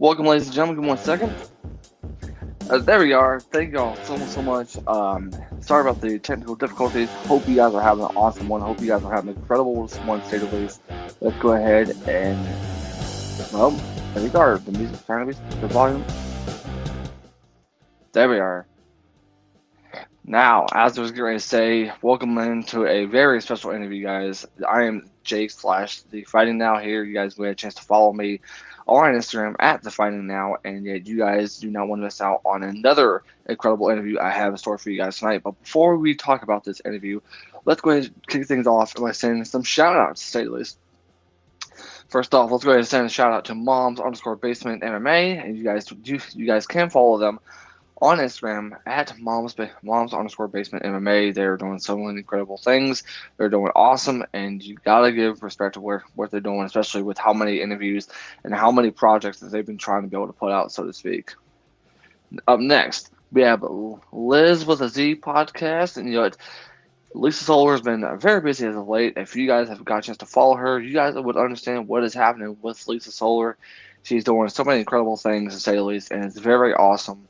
Welcome, ladies and gentlemen. Give me 1 second. There we are. Thank y'all so much. Sorry about the technical difficulties. Hope you guys are having an awesome one. Hope you guys are having an incredible one, to say the least. Let's go ahead and, well, there we are. The music trying to be the volume. There we are. Now, as I was getting ready to say, welcome into a very special interview, guys. I am Jake / The Fighting Now here. You guys will get a chance to follow me on Instagram at The Fighting Now, and yet you guys do not want to miss out on another incredible interview I have in store for you guys tonight. But before we talk about this interview, let's go ahead and kick things off by saying some shout outs, to say the least. First off, let's go ahead and send a shout out to moms_basement MMA, and you guys can follow them on Instagram at moms_basement MMA. They're doing so many incredible things. They're doing awesome, and you gotta give respect to what they're doing, especially with how many interviews and how many projects that they've been trying to be able to put out, so to speak. Up next, we have Liz with a Z podcast, and Lisa Solar has been very busy as of late. If you guys have got a chance to follow her, you guys would understand what is happening with Lisa Solar. She's doing so many incredible things, to say the least, and it's very awesome.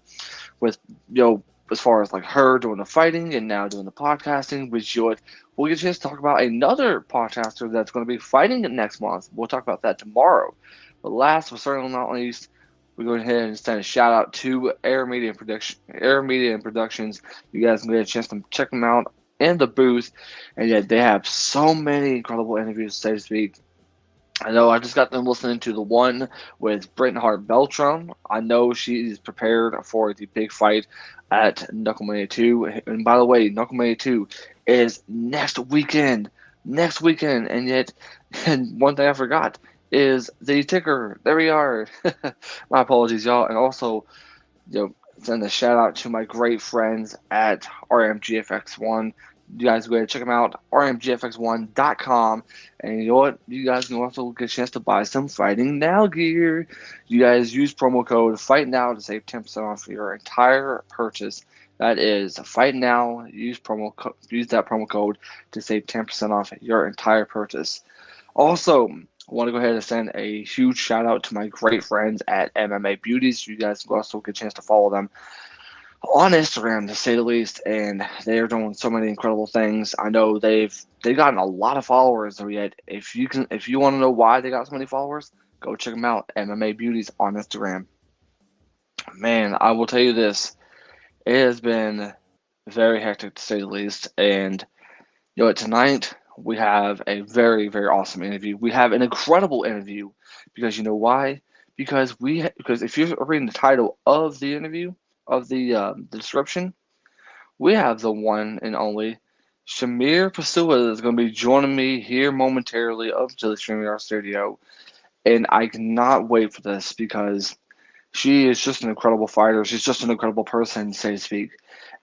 With as far as like her doing the fighting and now doing the podcasting, we'll get a chance to talk about another podcaster that's going to be fighting next month. We'll talk about that tomorrow. But last but certainly not least, we go ahead and send a shout out to Air Media and Productions. You guys can get a chance to check them out in the booth, and yet they have so many incredible interviews, so to speak. I know I just got them listening to the one with Britain Hart Beltram. I know she's prepared for the big fight at Knucklemania 2. And by the way, Knucklemania 2 is next weekend. And yet, and one thing I forgot is the ticker. There we are. My apologies, y'all. And also, send a shout out to my great friends at RMGFX1. You guys go ahead and check them out, rmgfx1.com. And you know what? You guys can also get a chance to buy some Fighting Now gear. You guys use promo code Fight Now to save 10% off your entire purchase. That is Fight Now. Use that promo code to save 10% off your entire purchase. Also, I want to go ahead and send a huge shout out to my great friends at MMA Beauties. You guys will also get a chance to follow them on Instagram, to say the least, and they're doing so many incredible things. I know they've gotten a lot of followers. So yet, if you want to know why they got so many followers, go check them out. MMA Beauties on Instagram. Man, I will tell you this: it has been very hectic, to say the least. And tonight we have a very awesome interview. We have an incredible interview because you know why? Because if you're reading the title of the interview, of the description, we have the one and only Shamir Peshewa that is going to be joining me here momentarily up to the StreamYard studio, and I cannot wait for this because she is just an incredible fighter. She's just an incredible person, so to speak,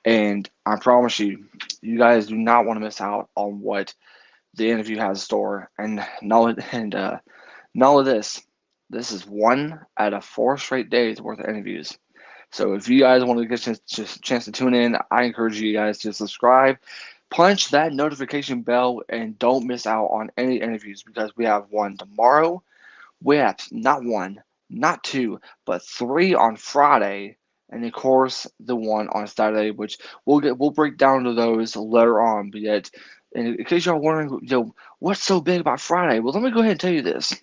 and I promise you, you guys do not want to miss out on what the interview has in store. And not only this is 1 out of 4 straight days worth of interviews. So if you guys want to get a chance to tune in, I encourage you guys to subscribe, punch that notification bell, and don't miss out on any interviews because we have one tomorrow. We have not 1, not 2, but 3 on Friday, and of course the one on Saturday, which we'll break down to those later on. But yet, in case y'all wondering, what's so big about Friday? Well, let me go ahead and tell you this.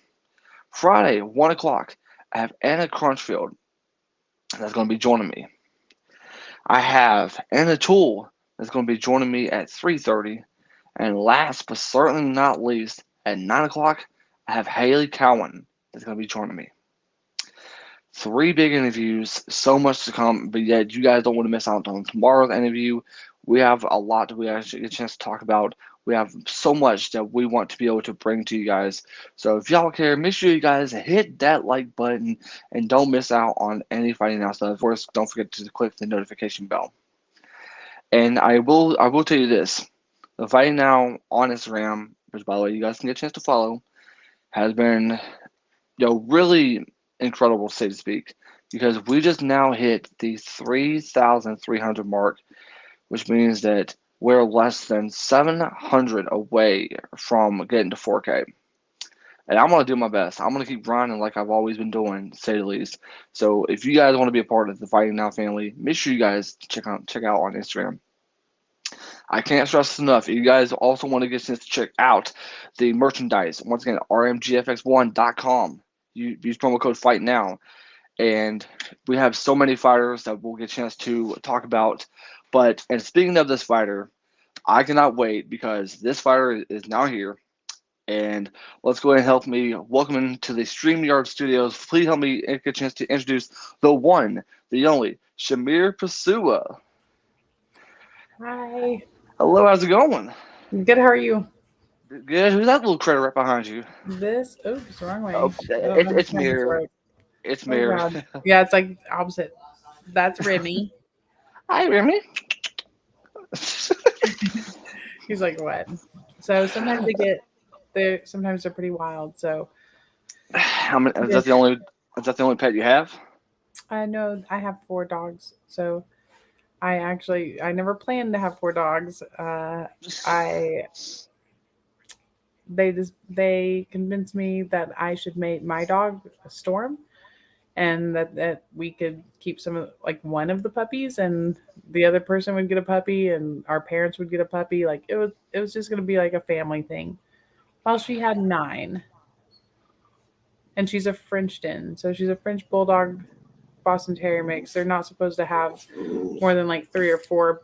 Friday, 1 o'clock, I have Anna Crunchfield that's going to be joining me. I have Anna Toole that's going to be joining me at 3:30. And last but certainly not least, at 9 o'clock, I have Haley Cowan that's going to be joining me. 3 big interviews, so much to come, but yet you guys don't want to miss out on tomorrow's interview. We have a lot that we actually get a chance to talk about. We have so much that we want to be able to bring to you guys. So if y'all care, make sure you guys hit that like button and don't miss out on any Fighting Now stuff. Of course, don't forget to click the notification bell. And I will tell you this: the Fighting Now on Instagram, which by the way you guys can get a chance to follow, has been really incredible, so to speak, because we just now hit the 3,300 mark, which means that we're less than 700 away from getting to 4K. and I'm gonna do my best. I'm gonna keep grinding like I've always been doing, to say the least. So if you guys want to be a part of the Fighting Now family, make sure you guys check out on Instagram. I can't stress enough. If you guys also want to get a chance to check out the merchandise, once again, rmgfx1.com. You use promo code Fight Now, and we have so many fighters that we'll get a chance to talk about. But and speaking of this fighter, I cannot wait because this fighter is now here. And let's go ahead and help me welcome him to the StreamYard studios. Please help me get a chance to introduce the one, the only, Shamir Peshewa. Hi. Hello, how's it going? Good. How are you? Good. Who's that little critter right behind you? Oops, wrong Oh, way. I don't know it's which hand this Mir. works. It's Oh Mir. God. Yeah, it's like opposite. That's Remy. Hi, Remy. He's like, what? So sometimes they get sometimes they're pretty wild. So How many, is yeah. that the only? Is that the only pet you have? I know I have four dogs. So I never planned to have four dogs. I they convinced me that I should make my dog a Storm, and that we could keep some of like one of the puppies, and the other person would get a puppy, and our parents would get a puppy. Like it was just gonna be like a family thing. Well, she had nine, and she's a Frenchton, so she's a French bulldog Boston Terrier mix. They're not supposed to have more than like three or four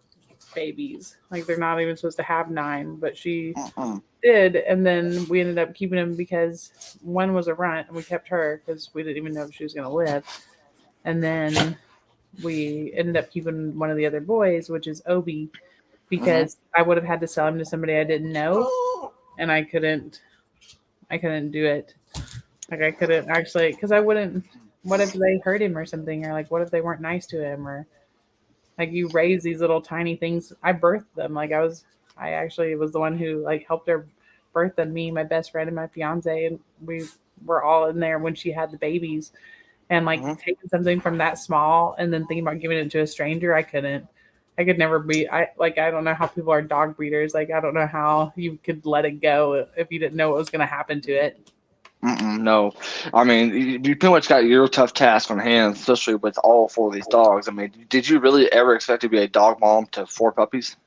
babies. Like they're not even supposed to have nine, but she Mm-mm. did, and then we ended up keeping him because one was a runt, and we kept her because we didn't even know if she was gonna live. And then we ended up keeping one of the other boys, which is Obi, Mm-hmm. because I would have had to sell him to somebody I didn't know, and I couldn't do it. Like I couldn't actually, because I wouldn't. What if they hurt him or something, or like what if they weren't nice to him, or like you raise these little tiny things. I birthed them. I actually was the one who like helped her birth them. Me, my best friend, and my fiance, and we were all in there when she had the babies. And like Mm-hmm. taking something from that small and then thinking about giving it to a stranger, I couldn't. I could never be. I don't know how people are dog breeders. Like I don't know how you could let it go if you didn't know what was going to happen to it. Mm-mm, no, I mean you pretty much got your tough task on hand, especially with all four of these dogs. I mean, did you really ever expect to be a dog mom to four puppies?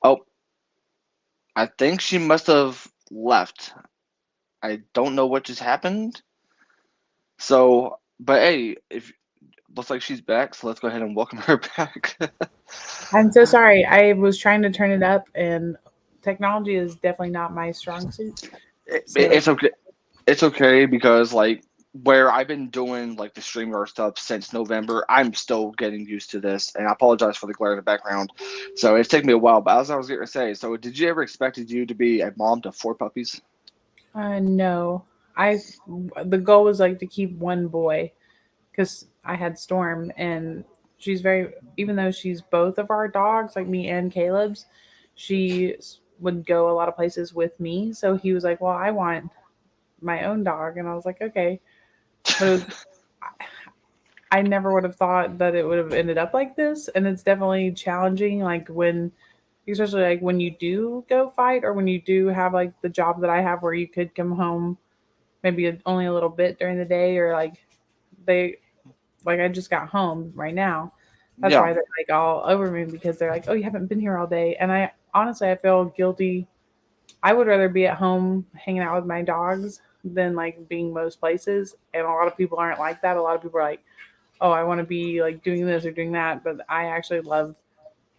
Oh, I think she must have left. I don't know what just happened. So, but hey, if looks like she's back, so let's go ahead and welcome her back. I'm so sorry. I was trying to turn it up, and technology is definitely not my strong suit. So It's okay. It's okay because like where I've been doing like the streamer stuff since November, I'm still getting used to this, and I apologize for the glare in the background. So it's taken me a while. But as I was going to say, so did you ever expected you to be a mom to four puppies? no, I the goal was like to keep one boy because I had Storm, and she's very, even though she's both of our dogs, like me and Caleb's, she would go a lot of places with me. So he was like, "Well, I want my own dog," and I was like, "Okay," but it was. I never would have thought that it would have ended up like this, and it's definitely challenging. Like when, especially like when you do go fight, or when you do have like the job that I have, where you could come home maybe only a little bit during the day, or like they like I just got home right now. That's Yeah. why they're like all over me because they're like, "Oh, you haven't been here all day." And I honestly I feel guilty. I would rather be at home hanging out with my dogs than like being most places. And a lot of people aren't like that. A lot of people are like, "Oh, I want to be like doing this or doing that." But I actually love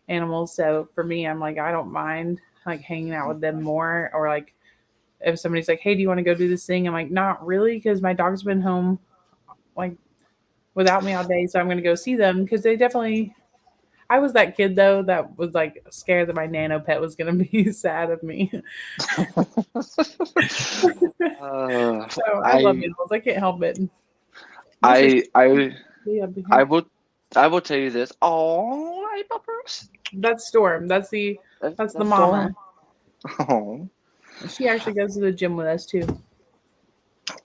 animals, so for me, I'm like I don't mind like hanging out with them more, or like if somebody's like, "Hey, do you want to go do this thing?" I'm like, "Not really," because my dog's been home like without me all day, so I'm gonna go see them because they definitely. I was that kid though that was like scared that my nano pet was gonna be sad of me. uh, So I love I animals. I can't help it. This is I I yeah, up I here. will I will tell you this. Oh, hey, puppers. That's Storm. That's the That's mama. Storm. Oh. She actually goes to the gym with us too.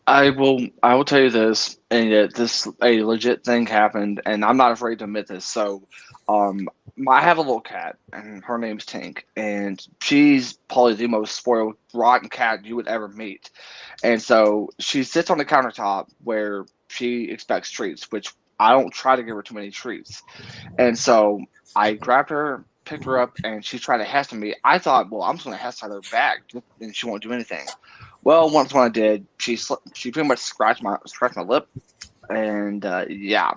I will tell you this, and yet this a legit thing happened, and I'm not afraid to admit this. So, um, I have a little cat, and her name's Tink, and she's probably the most spoiled, rotten cat you would ever meet. And so she sits on the countertop where she expects treats, which I don't try to give her too many treats. And so I grabbed her, picked her up, and she tried to hassle me. I thought, well, I'm just going to hassle her back, and she won't do anything. Well, once when I did, she pretty much scratched my lip, and yeah.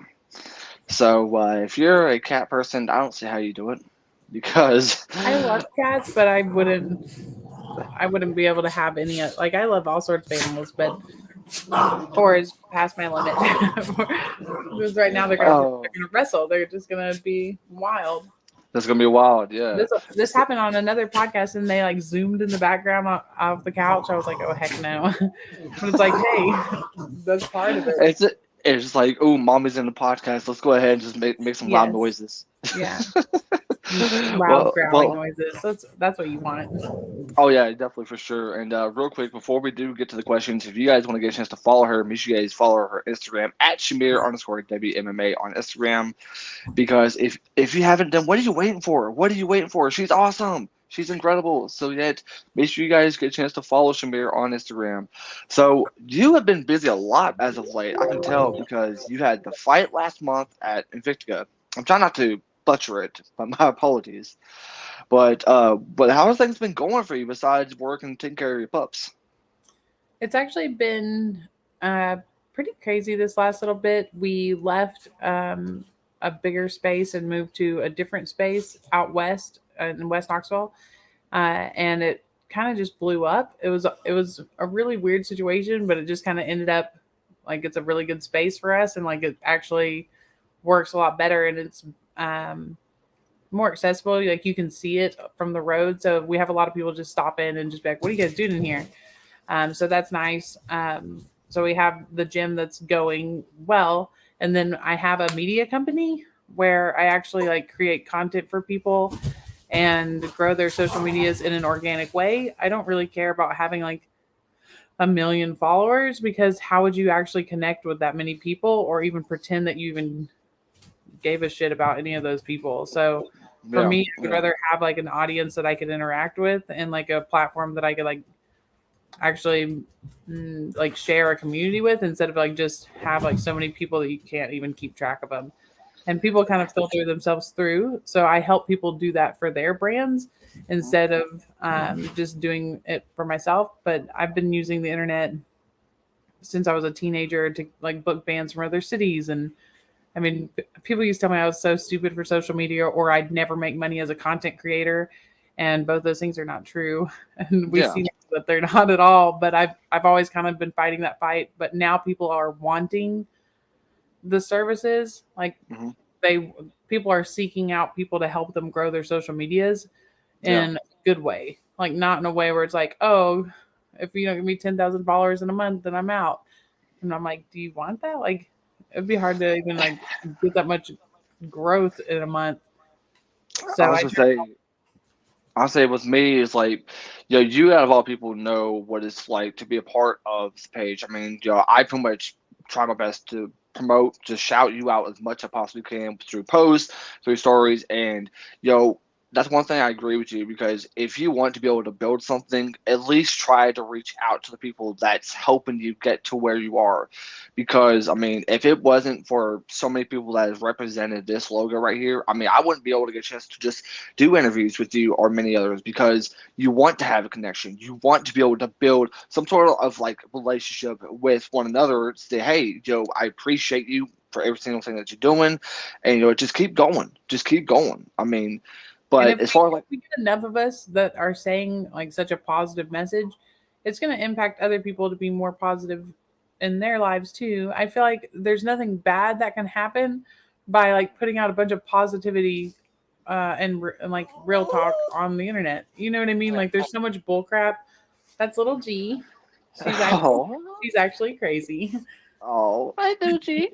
So if you're a cat person, I don't see how you do it because I love cats, but I wouldn't be able to have any like I love all sorts of animals, but four is past my limit. Because right now they're oh, gonna wrestle. They're just gonna be wild. that's gonna be wild. Yeah. This So, happened on another podcast, and they like zoomed in the background of the couch. I was like, oh heck no! But it's like, hey, that's part of it. it's it's like, oh, mommy's in the podcast. Let's go ahead and just make some loud Yes, noises. yeah, loud well, growling well, noises. That's what you want. oh yeah, definitely for sure. And real quick, before we do get to the questions, if you guys want to get a chance to follow her, make sure you guys follow her Instagram at Shamir_WMMA on Instagram. Because if you haven't done, what are you waiting for? What are you waiting for? She's awesome. She's incredible. So yet, make sure you guys get a chance to follow Shamir on Instagram. So you have been busy a lot as of late. I can tell because you had the fight last month at Invictica. I'm trying not to butcher it, but my apologies. But how has things been going for you besides work and taking care of your pups? It's actually been uh, pretty crazy this last little bit. We left a bigger space and moved to a different space out west in West Knoxville, and it kind of just blew up. It was a really weird situation, but it just kind of ended up like it's a really good space for us, and like it actually works a lot better, and it's um, more accessible. Like you can see it from the road, so we have a lot of people just stop in and just be like, "What are you guys doing in here?" So that's nice. So we have the gym that's going well, and then I have a media company where I actually like create content for people and grow their social medias in an organic way. I don't really care about having like a million followers because how would you actually connect with that many people or even pretend that you even gave a shit about any of those people? So for Yeah, me, I would yeah, rather have like an audience that I could interact with and like a platform that I could like actually like share a community with instead of like just have like so many people that you can't even keep track of them, and people kind of filter themselves through, so I help people do that for their brands instead of just doing it for myself. But I've been using the internet since I was a teenager to like book bands from other cities. And I mean, people used to tell me I was so stupid for social media or I'd never make money as a content creator. And both those things are not true. And we yeah. see that they're not at all. But I've always kind of been fighting that fight. But now people are wanting the services. Like Hmm. they people are seeking out people to help them grow their social medias Yeah. in a good way. Like not in a way where it's like, oh, if you don't give me 10,000 followers in a month, then I'm out. And I'm like, do you want that? Like, it'd be hard to even like get that much growth in a month. I So was I gonna try. say, honestly, with me, it's like, you out of all people know what it's like to be a part of the page. I mean, I pretty much try my best to promote, to shout you out as much as I possibly can through posts, through stories, and that's one thing I agree with you because if you want to be able to build something, at least try to reach out to the people that's helping you get to where you are. Because I mean, if it wasn't for so many people that have represented this logo right here, I mean, I wouldn't be able to get a chance to just do interviews with you or many others because you want to have a connection. You want to be able to build some sort of like relationship with one another. Say, hey, I appreciate you for every single thing that you're doing, and just keep going, just keep going. I mean, And but as far as if like, we get enough of us that are saying like such a positive message, it's going to impact other people to be more positive in their lives too. I feel like there's nothing bad that can happen by like putting out a bunch of positivity and like real talk on the internet. You know what I mean? Like there's so much bull crap. That's little G. She's actually oh, she's actually crazy. oh, I do, G.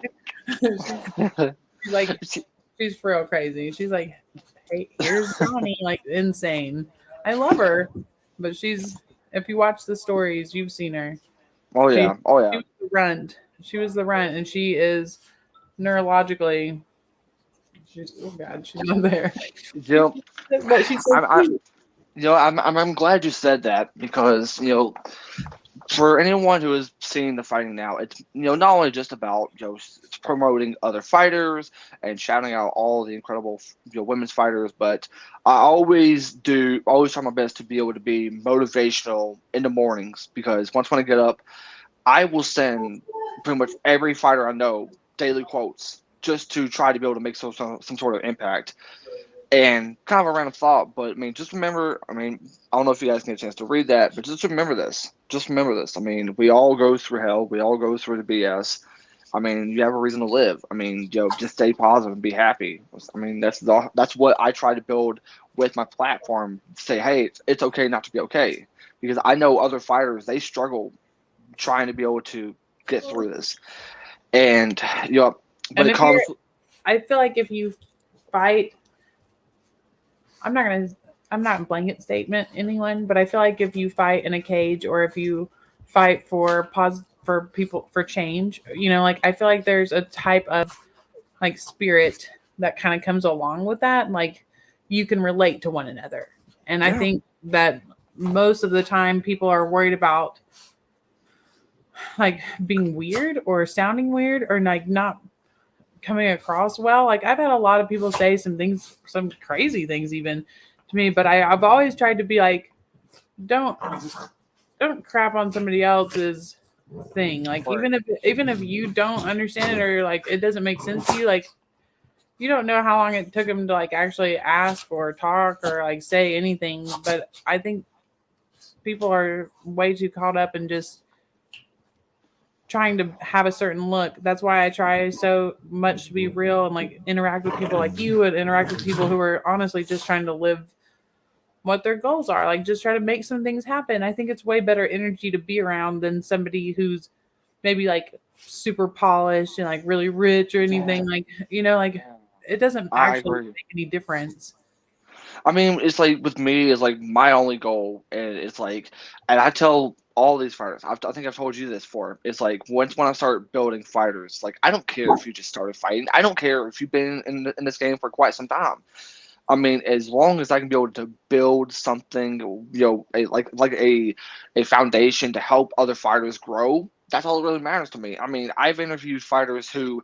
She's like she's for real crazy. She's like, hey, here's Johnny, like insane. I love her, but she's if you watch the stories, you've seen her. Oh She yeah. Oh she yeah. was the runt. She was the runt, and she is neurologically. She's oh god, she's not there. You know, But she's so I'm cute. I'm glad you said that because for anyone who is seeing the fighting now, it's not only just about it's promoting other fighters and shouting out all the incredible women's fighters, but I always try my best to be able to be motivational in the mornings because once when I get up, I will send pretty much every fighter I know daily quotes just to try to be able to make some sort of impact. And kind of a random thought, but I mean, just remember. I mean, I don't know if you guys get a chance to read that, but just remember this. Just remember this. I mean, we all go through hell. We all go through the BS. I mean, you have a reason to live. I mean, just stay positive and be happy. I mean, that's what I try to build with my platform. Say, hey, it's okay not to be okay, because I know other fighters they struggle trying to be able to get through this, and when And it if you're, comes, I feel like if you fight, I'm not gonna, I'm not blanket statement anyone, but I feel like if you fight in a cage or if you fight for people for change, like I feel like there's a type of like spirit that kind of comes along with that. Like you can relate to one another, and I yeah, think that most of the time people are worried about like being weird or sounding weird or like not coming across well. Like I've had a lot of people say some things, some crazy things even to me, but I've always tried to be like, don't don't crap on somebody else's thing. Like right. even if you don't understand it or like it doesn't make sense to you, like you don't know how long it took them to like actually ask or talk or like say anything. But I think people are way too caught up in just trying to have a certain look. That's why I try so much to be real and like interact with people like you and interact with people who are honestly just trying to live what their goals are. Like just try to make some things happen. I think it's way better energy to be around than somebody who's maybe like super polished and like really rich or anything. Like, like it doesn't I actually agree. make any difference. I mean, it's like with me, it's like my only goal, and it's like, and I tell all these fighters, I think I've told you this before. It's like once when I start building fighters, like I don't care if you just started fighting. I don't care if you've been in this game for quite some time. I mean, as long as I can be able to build something, like a foundation to help other fighters grow, that's all that really matters to me. I mean, I've interviewed fighters who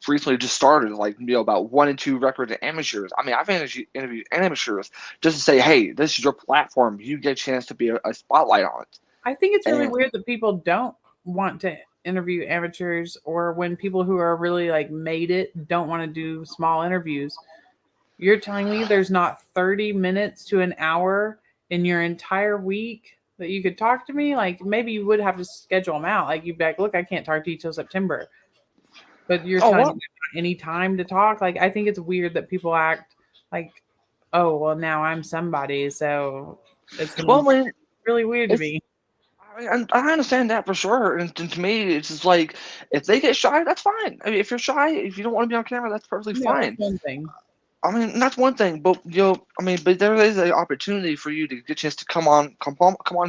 recently just started, like about 1-2 records in amateurs. I mean, I've interviewed amateurs just to say, hey, this is your platform. You get a chance to be a spotlight on it. I think it's really And weird that people don't want to interview amateurs or when people who are really like made it don't want to do small interviews. You're telling me there's not 30 minutes to an hour in your entire week that you could talk to me? Like maybe you would have to schedule them out. Like you'd be like, look, I can't talk to you till September. But you're oh telling me well, there's not any time to talk. Like I think it's weird that people act like, oh, well, now I'm somebody. So it's going to well, be when really weird to it's me. I understand that for sure, and to me, it's just like if they get shy, that's fine. I mean, if you're shy, if you don't want to be on camera, that's perfectly Yeah, that's fine. one thing. I mean, that's one thing, but I mean, but there is an opportunity for you to get a chance to come on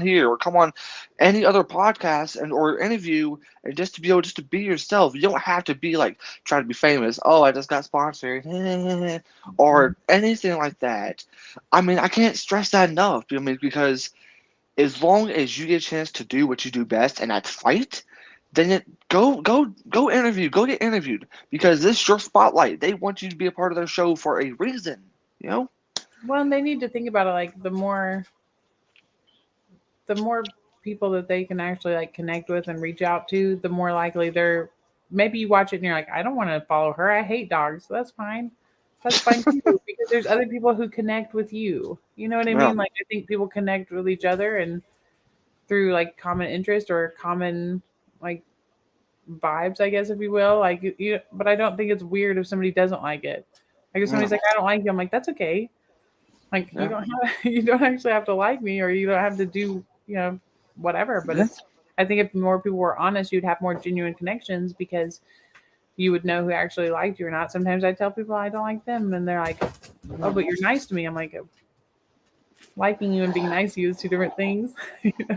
here, or come on any other podcast and or interview, and just to be able just to be yourself. You don't have to be like trying to be famous. Oh, I just got sponsored, or anything like that. I mean, I can't stress that enough. I mean, because as long as you get a chance to do what you do best, and that's fight, then go interview, go get interviewed because this is your spotlight. They want you to be a part of their show for a reason, you know? Well, and they need to think about it like the more people that they can actually like connect with and reach out to, the more likely they're maybe you watch it and you're like, I don't want to follow her. I hate dogs. So that's fine. That's fine too. Because there's other people who connect with you. You know what I Yeah, mean? Like I think people connect with each other and through like common interest or common like vibes, I guess, if you will. Like but I don't think it's weird if somebody doesn't like it. Like if yeah, somebody's like, I don't like you, I'm like, that's okay. Like you yeah, don't have you don't actually have to like me or you don't have to do, whatever. But yeah, it's I think if more people were honest, you'd have more genuine connections because you would know who actually liked you or not. Sometimes I tell people I don't like them and they're like, oh, but you're nice to me. I'm like, Liking you and being nice to you is two different things.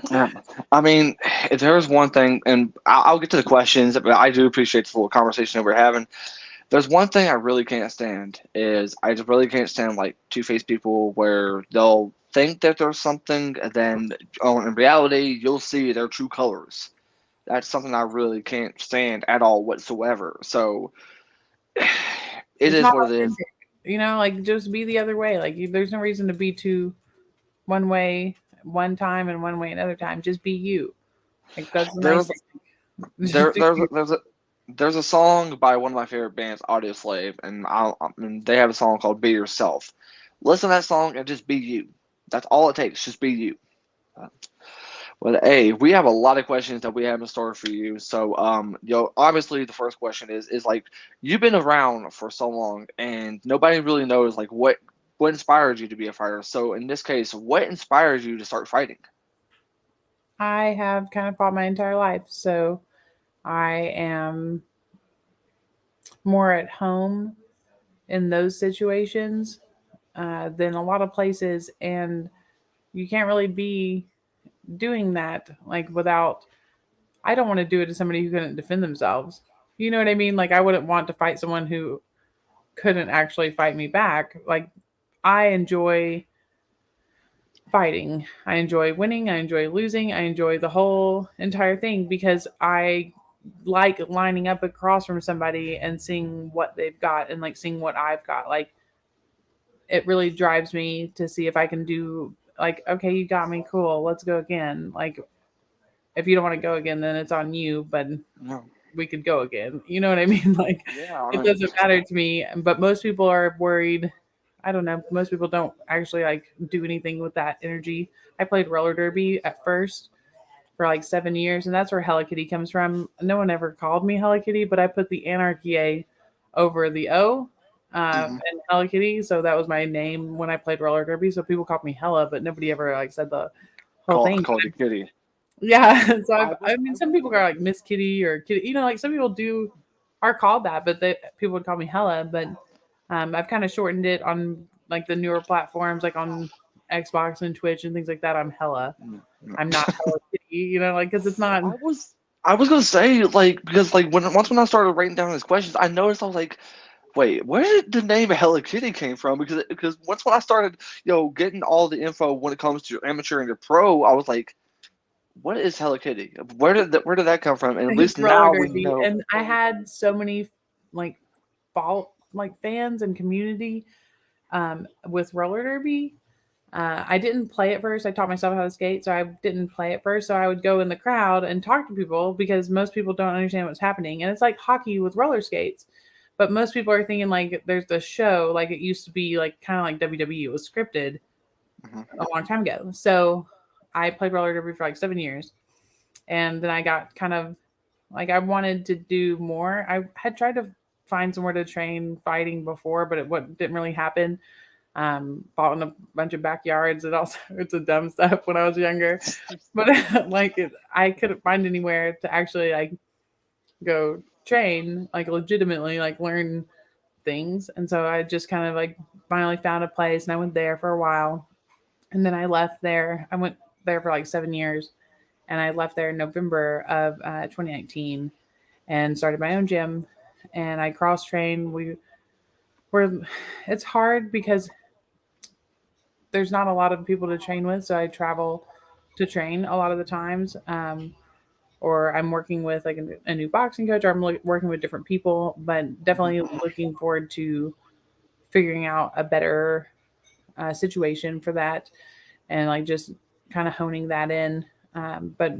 Yeah. I mean, if there's one thing, and I'll get to the questions, but I do appreciate the little conversation that we're having. There's one thing I really can't stand is I just really can't stand like two-faced people where they'll think that there's something, and then in reality, you'll see their true colors. That's something I really can't stand at all whatsoever. So it It's is not what it is. authentic. Like just be the other way. Like there's no reason to be two one way one time and one way another time. Just be you. Like that's the nice There's thing. there Just do there's a, you. there's a song by one of my favorite bands, Audio Slave, and they have a song called "Be Yourself." Listen to that song and just be you. That's all it takes. Just be you. Uh, Well, hey, we have a lot of questions that we have in store for you. So, obviously, the first question is like you've been around for so long, and nobody really knows like what inspired you to be a fighter. So, in this case, what inspired you to start fighting? I have kind of fought my entire life, so I am more at home in those situations than a lot of places, and you can't really be doing that like without. I don't want to do it to somebody who couldn't defend themselves. You know what I mean? Like I wouldn't want to fight someone who couldn't actually fight me back. Like I enjoy fighting. I enjoy winning. I enjoy losing. I enjoy the whole entire thing because I like lining up across from somebody and seeing what they've got and like seeing what I've got. Like it really drives me to see if I can do like, okay, you got me, cool, let's go again. Like if you don't want to go again, then it's on you, but No. we could go again. You know what I mean? Like Yeah, I it mean, doesn't matter to me. But most people are worried. I don't know. Most people don't actually like do anything with that energy. I played roller derby at first for like 7 years, and that's where Hello Kitty comes from. No one ever called me Hello Kitty, but I put the Anarchy A over the O hmm and Hello Kitty, so that was my name when I played roller derby. So people called me Hella, but nobody ever like said the whole thing. called you Kitty. Yeah, so I I was mean, I some was people are like Miss Kitty or Kitty. Like some people do are called that, but people would call me Hella. But I've kind of shortened it on like the newer platforms, like on Xbox and Twitch and things like that. I'm Hella. no, no. I'm not Hella Kitty, like because it's not. I was I was gonna say like because like when I started writing down these questions, I noticed I was like, wait, where did the name Hello Kitty came from? Because once when I started, getting all the info when it comes to amateur and to pro, I was like, what is Hello Kitty? Where did that come from? And at It's least roller now we derby, know. and I had so many like fault like fans and community with roller derby. I didn't play it first. I taught myself how to skate, so I didn't play it first. So I would go in the crowd and talk to people because most people don't understand what's happening. And it's like hockey with roller skates. But most people are thinking like there's the show, like it used to be like kind of like WWE. It was scripted Mhm. a long time ago. So I played roller derby for like 7 years. And then I got kind of like I wanted to do more. I had tried to find somewhere to train fighting before, but it didn't really happen. Fought in a bunch of backyards and all sorts of dumb stuff when I was younger. But I couldn't find anywhere to actually like go train, like legitimately, like learn things. And so I just kind of like finally found a place and I went there for a while. And then I left there. I went there for like 7 years and I left there in November of 2019 and started my own gym. And I cross train. Were it's hard because there's not a lot of people to train with, so I travel to train a lot of the times. Or I'm working with like a new boxing coach, or I'm working with different people. But definitely looking forward to figuring out a better situation for that, and like just kind of honing that in. But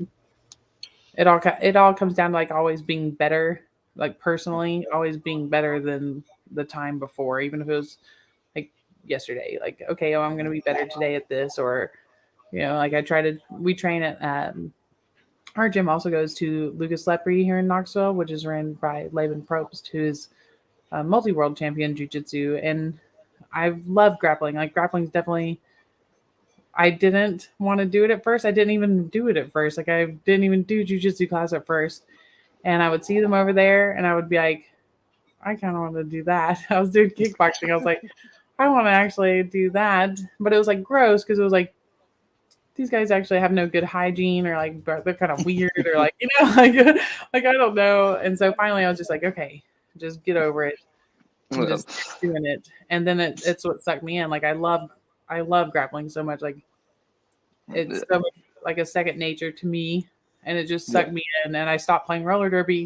it all comes down to like always being better, like personally, always being better than the time before, even if it was like yesterday. Like okay, oh, I'm going to be better today at this, or like we train at our gym also goes to Lucas Lepre here in Knoxville, which is ran by Laban Probst, who is a multi-world champion jiu-jitsu. And I love grappling. Like grappling is definitely, I didn't want to do it at first. I didn't even do it at first. Like I didn't even do jiu-jitsu class at first. And I would see them over there and I would be like, I kind of want to do that. I was doing kickboxing. I was like, I want to actually do that. But it was like gross because it was like these guys actually have no good hygiene or like they're kind of weird or like like I don't know. And so finally I was just like, okay, just get over it and Yeah. just keep doing it. And then it's what sucked me in. Like I love grappling so much. Like it's so much like a second nature to me, and it just Yeah. sucked me in. And I stopped playing roller derby,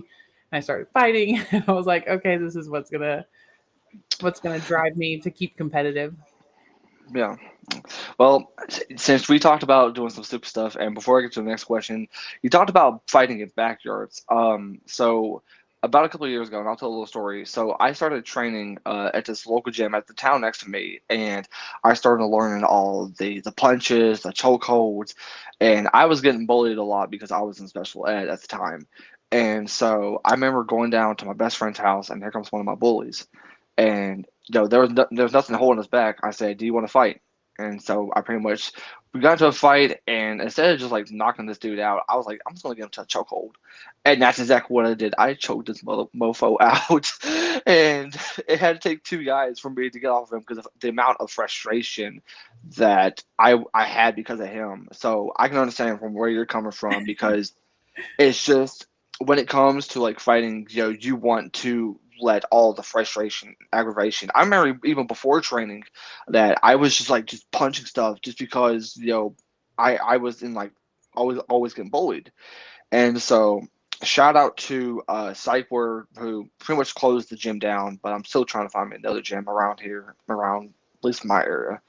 and I started fighting. And I was like, okay, this is what's gonna drive me to keep competitive. Yeah. Well, since we talked about doing some stupid stuff, and before I get to the next question, you talked about fighting in backyards. So about a couple of years ago, and I'll tell a little story. So I started training at this local gym at the town next to me, and I started learning all the punches, the chokeholds, and I was getting bullied a lot because I was in special ed at the time. And so I remember going down to my best friend's house, and here comes one of my bullies, and there was nothing holding us back. I said, "Do you want to fight?" And so I pretty much we got into a fight, and instead of just like knocking this dude out, I was like, I'm just gonna get him to a chokehold, and that's exactly what I did. I choked this mofo out, and it had to take two guys for me to get off of him because of the amount of frustration that I had because of him. So I can understand from where you're coming from because it's just when it comes to like fighting, you want to let all the frustration, aggravation. I remember even before training that I was just like just punching stuff just because I was in like always getting bullied, and so shout out to Cypher who pretty much closed the gym down, but I'm still trying to find me another gym around here, around at least my area.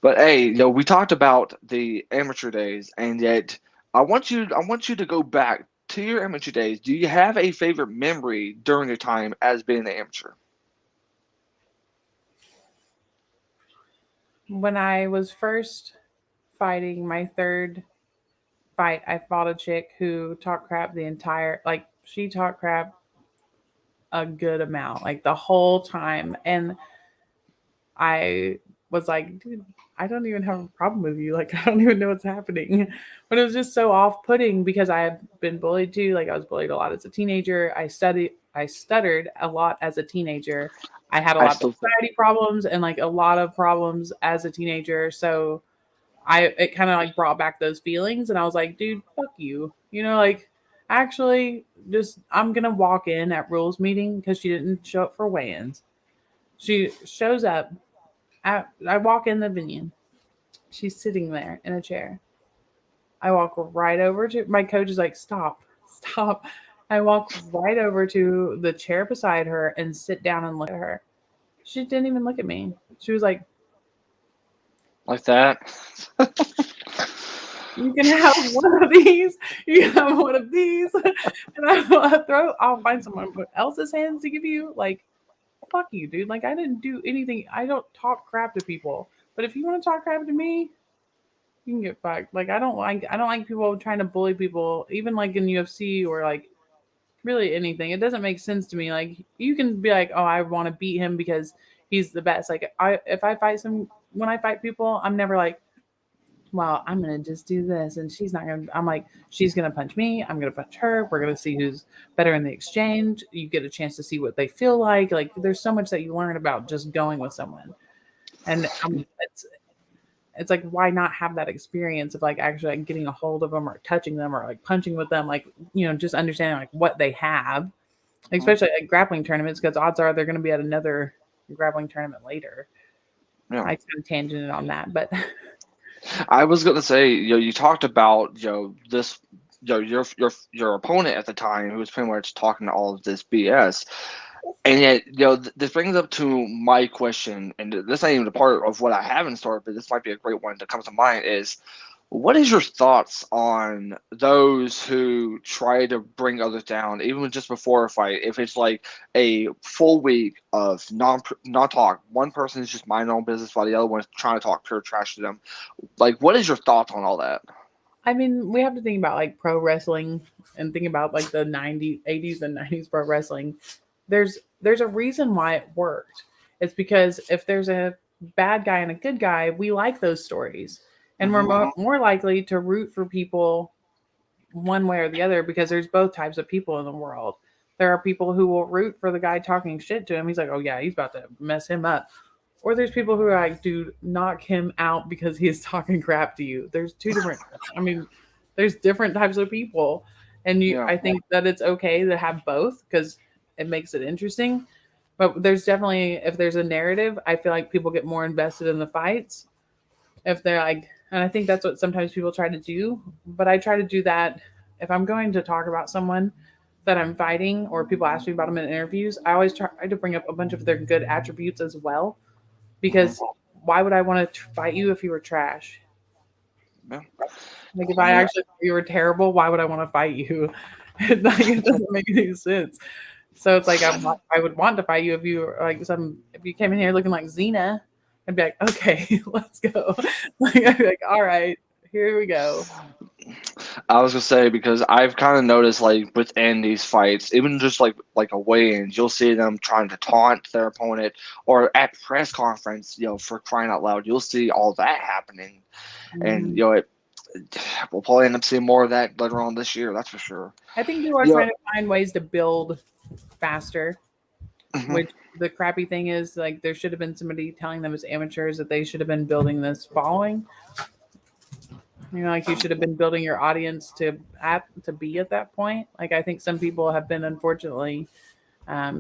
But hey, we talked about the amateur days, and yet I want you to go back to your amateur days. Do you have a favorite memory during your time as being an amateur? When I was first fighting my third fight, I fought a chick who talked crap the entire like she talked crap a good amount, like the whole time. And I was like, dude, I don't even have a problem with you. Like, I don't even know what's happening. But it was just so off putting because I had been bullied too. Like, I was bullied a lot as a teenager. I stuttered a lot as a teenager. I had a I lot of still think anxiety problems and like a lot of problems as a teenager. So it kind of like brought back those feelings. And I was like, dude, fuck you. Like, actually, just I'm going to walk in at rules meeting because she didn't show up for weigh ins. She shows up I walk in the venue. She's sitting there in a chair. I walk right over to my coach is like, stop, stop. I walk right over to the chair beside her and sit down and look at her. She didn't even look at me. She was like, like that. you can have one of these. You can have one of these. And I'll find someone else's hands to give you. Like, fuck you, dude. Like, I didn't do anything. I don't talk crap to people. But if you want to talk crap to me, you can get fucked. Like I don't like people trying to bully people, even like in UFC or like really anything. It doesn't make sense to me. Like you can be like, oh, I want to beat him because he's the best. Like if I fight some when I fight people, I'm never like, well, I'm gonna just do this and she's not gonna. I'm like, she's gonna punch me. I'm gonna punch her. We're gonna see who's better in the exchange. You get a chance to see what they feel like. Like there's so much that you learn about just going with someone. And it's like why not have that experience of like actually like getting a hold of them or touching them or like punching with them, like just understanding like what they have, especially at grappling tournaments because odds are they're going to be at another grappling tournament later. Yeah. I kind of tangented on that, but I was gonna say, you talked about, this, your opponent at the time who was pretty much talking all of this BS, and yet, this brings up to my question, and this ain't even a part of what I have in store, but this might be a great one that comes to mind is, what is your thoughts on those who try to bring others down, even just before a fight? If it's like a full week of non talk, one person is just minding their own business while the other one is trying to talk pure trash to them. Like, what is your thoughts on all that? I mean we have to think about like pro wrestling and think about like the 90s 80s and 90s pro wrestling. There's a reason why it worked. It's because if there's a bad guy and a good guy, we like those stories and we're Hmm. more likely to root for people one way or the other because there's both types of people in the world. There are people who will root for the guy talking shit to him. He's like, oh yeah, he's about to mess him up. Or there's people who are like, dude, knock him out because he is talking crap to you. There's two different. I mean, there's different types of people, and Yeah. I think that it's okay to have both because it makes it interesting. But there's definitely, if there's a narrative, I feel like people get more invested in the fights if they're like, and I think that's what sometimes people try to do. But I try to do that if I'm going to talk about someone that I'm fighting, or people ask me about them in interviews. I always try to bring up a bunch of their good attributes as well, Hmm. because why would I want to fight you if you were trash? Yeah. Like if I I mean, actually thought you were terrible, why would I want to fight you? Like it doesn't make any sense. So it's like I would want to fight you if you were like if you came in here looking like Xena, I'd be like, okay, let's go. Like I'd be like, all right, here we go. I was gonna say because I've kind of noticed like within these fights, even just like a weigh-ins, you'll see them trying to taunt their opponent, or at press conference, for crying out loud, you'll see all that happening, and Mhm. we'll probably end up seeing more of that later on this year. That's for sure. I think people are Yeah. trying to find ways to build faster. Hmm. Which the crappy thing is, like, there should have been somebody telling them as amateurs that they should have been building this following. Like you should have been building your audience to be at that point. Like I think some people have been, unfortunately,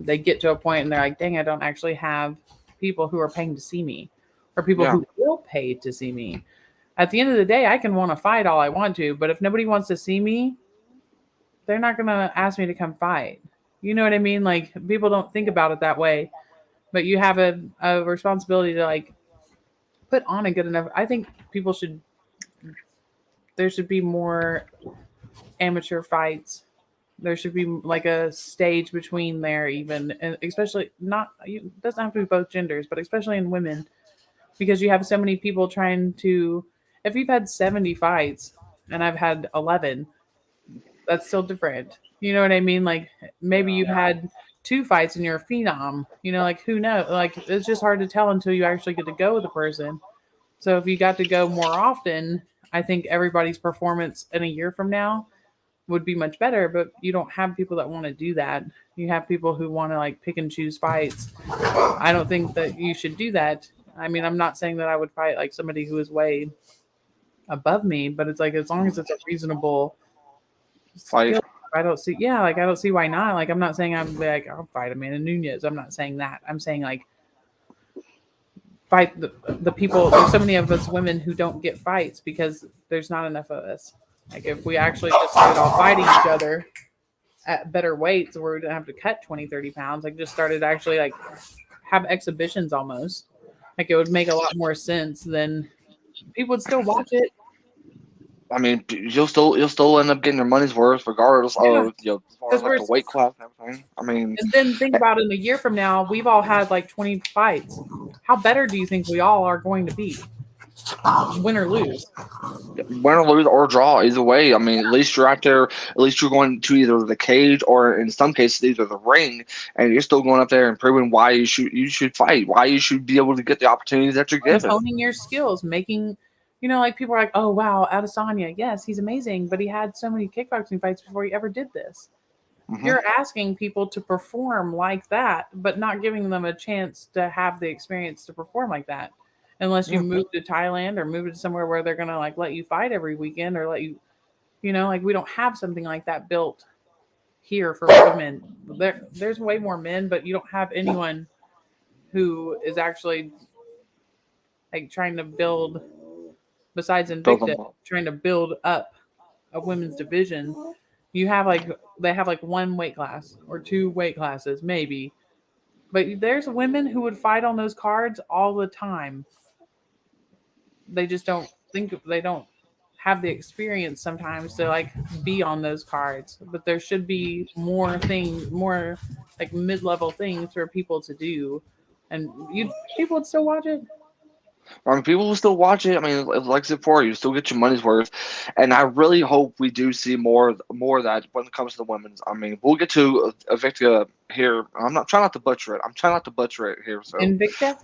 they get to a point and they're like, dang, I don't actually have people who are paying to see me, or people Yeah. who will pay to see me. At the end of the day, I can want to fight all I want to, but if nobody wants to see me, they're not gonna ask me to come fight. You know what I mean? Like people don't think about it that way, but you have a responsibility to like put on a good enough. I think people should there should be more amateur fights. There should be like a stage between there, even, and especially not. It doesn't have to be both genders, but especially in women, because you have so many people trying to. If you've had 70 fights and I've had 11, that's still different. You know what I mean? Like maybe you've had two fights and you're a phenom. Like who knows? Like it's just hard to tell until you actually get to go with a person. So if you got to go more often, I think everybody's performance in a year from now would be much better. But you don't have people that want to do that. You have people who want to like pick and choose fights. I don't think that you should do that. I mean, I'm not saying that I would fight like somebody who is way above me, but it's like as long as it's a reasonable Fight. skill. I don't see, yeah, like I don't see why not. Like I'm not saying I'm like I'll fight Amanda Nunez. I'm not saying that. I'm saying like fight the people. There's so many of us women who don't get fights because there's not enough of us. Like if we actually just started all fighting each other at better weights where we didn't have to cut 20, 30 pounds, like just started actually like have exhibitions almost, like it would make a lot more sense than people would still watch it. I mean, you'll still end up getting your money's worth regardless Yeah, of as far because as like we're, the weight class and everything. I mean, and then think about it, in a year from now, we've all had like 20 fights. How better do you think we all are going to be? Win or lose. win or lose or draw, either way. I mean, at least you're out there. At least you're going to either the cage or, in some cases, either the ring, and you're still going up there and proving why you should fight, why you should be able to get the opportunities that you're And given. honing your skills, making, like people are like, oh wow, Adesanya, yes, he's amazing, but he had so many kickboxing fights before he ever did this. Hmm. You're asking people to perform like that, but not giving them a chance to have the experience to perform like that. Unless you Yeah. move to Thailand or move to somewhere where they're gonna like let you fight every weekend or let you, like we don't have something like that built here for women. There's way more men, but you don't have anyone who is actually like trying to build, besides Build them Invicta, up. trying to build up a women's division. You have like they have like one weight class or two weight classes maybe, but there's women who would fight on those cards all the time. They just don't think they don't have the experience sometimes to like be on those cards. But there should be more things, more like mid-level things for people to do, and people would still watch it. I mean, people will still watch it. I mean, like I said before, you still get your money's worth, and I really hope we do see more of that when it comes to the women's. I mean, we'll get to Invicta here. I'm not trying not to butcher it. I'm trying not to butcher it here. So Invicta,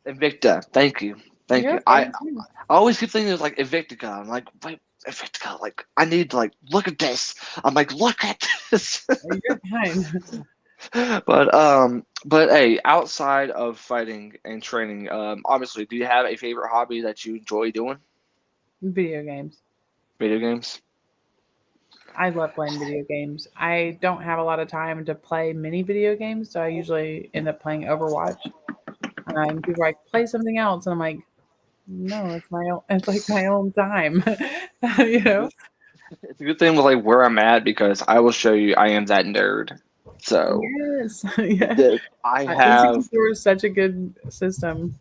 Invicta, thank you, thank you're you. okay. I always keep thinking it's like Invictica. I'm like, wait, Invictica. Like, I need to like look at this. I'm like, look at this. You're fine. but hey, outside of fighting and training, obviously, do you have a favorite hobby that you enjoy doing? Video games. Video games. I love playing video games. I don't have a lot of time to play many video games, so I usually end up playing Overwatch. And people are like, play something else, and I'm like, no, it's my own. It's like my own time, you know. It's a good thing with like where I'm at because I will show you I am that nerd. So Yes, yeah. I have, N64 is such a good system.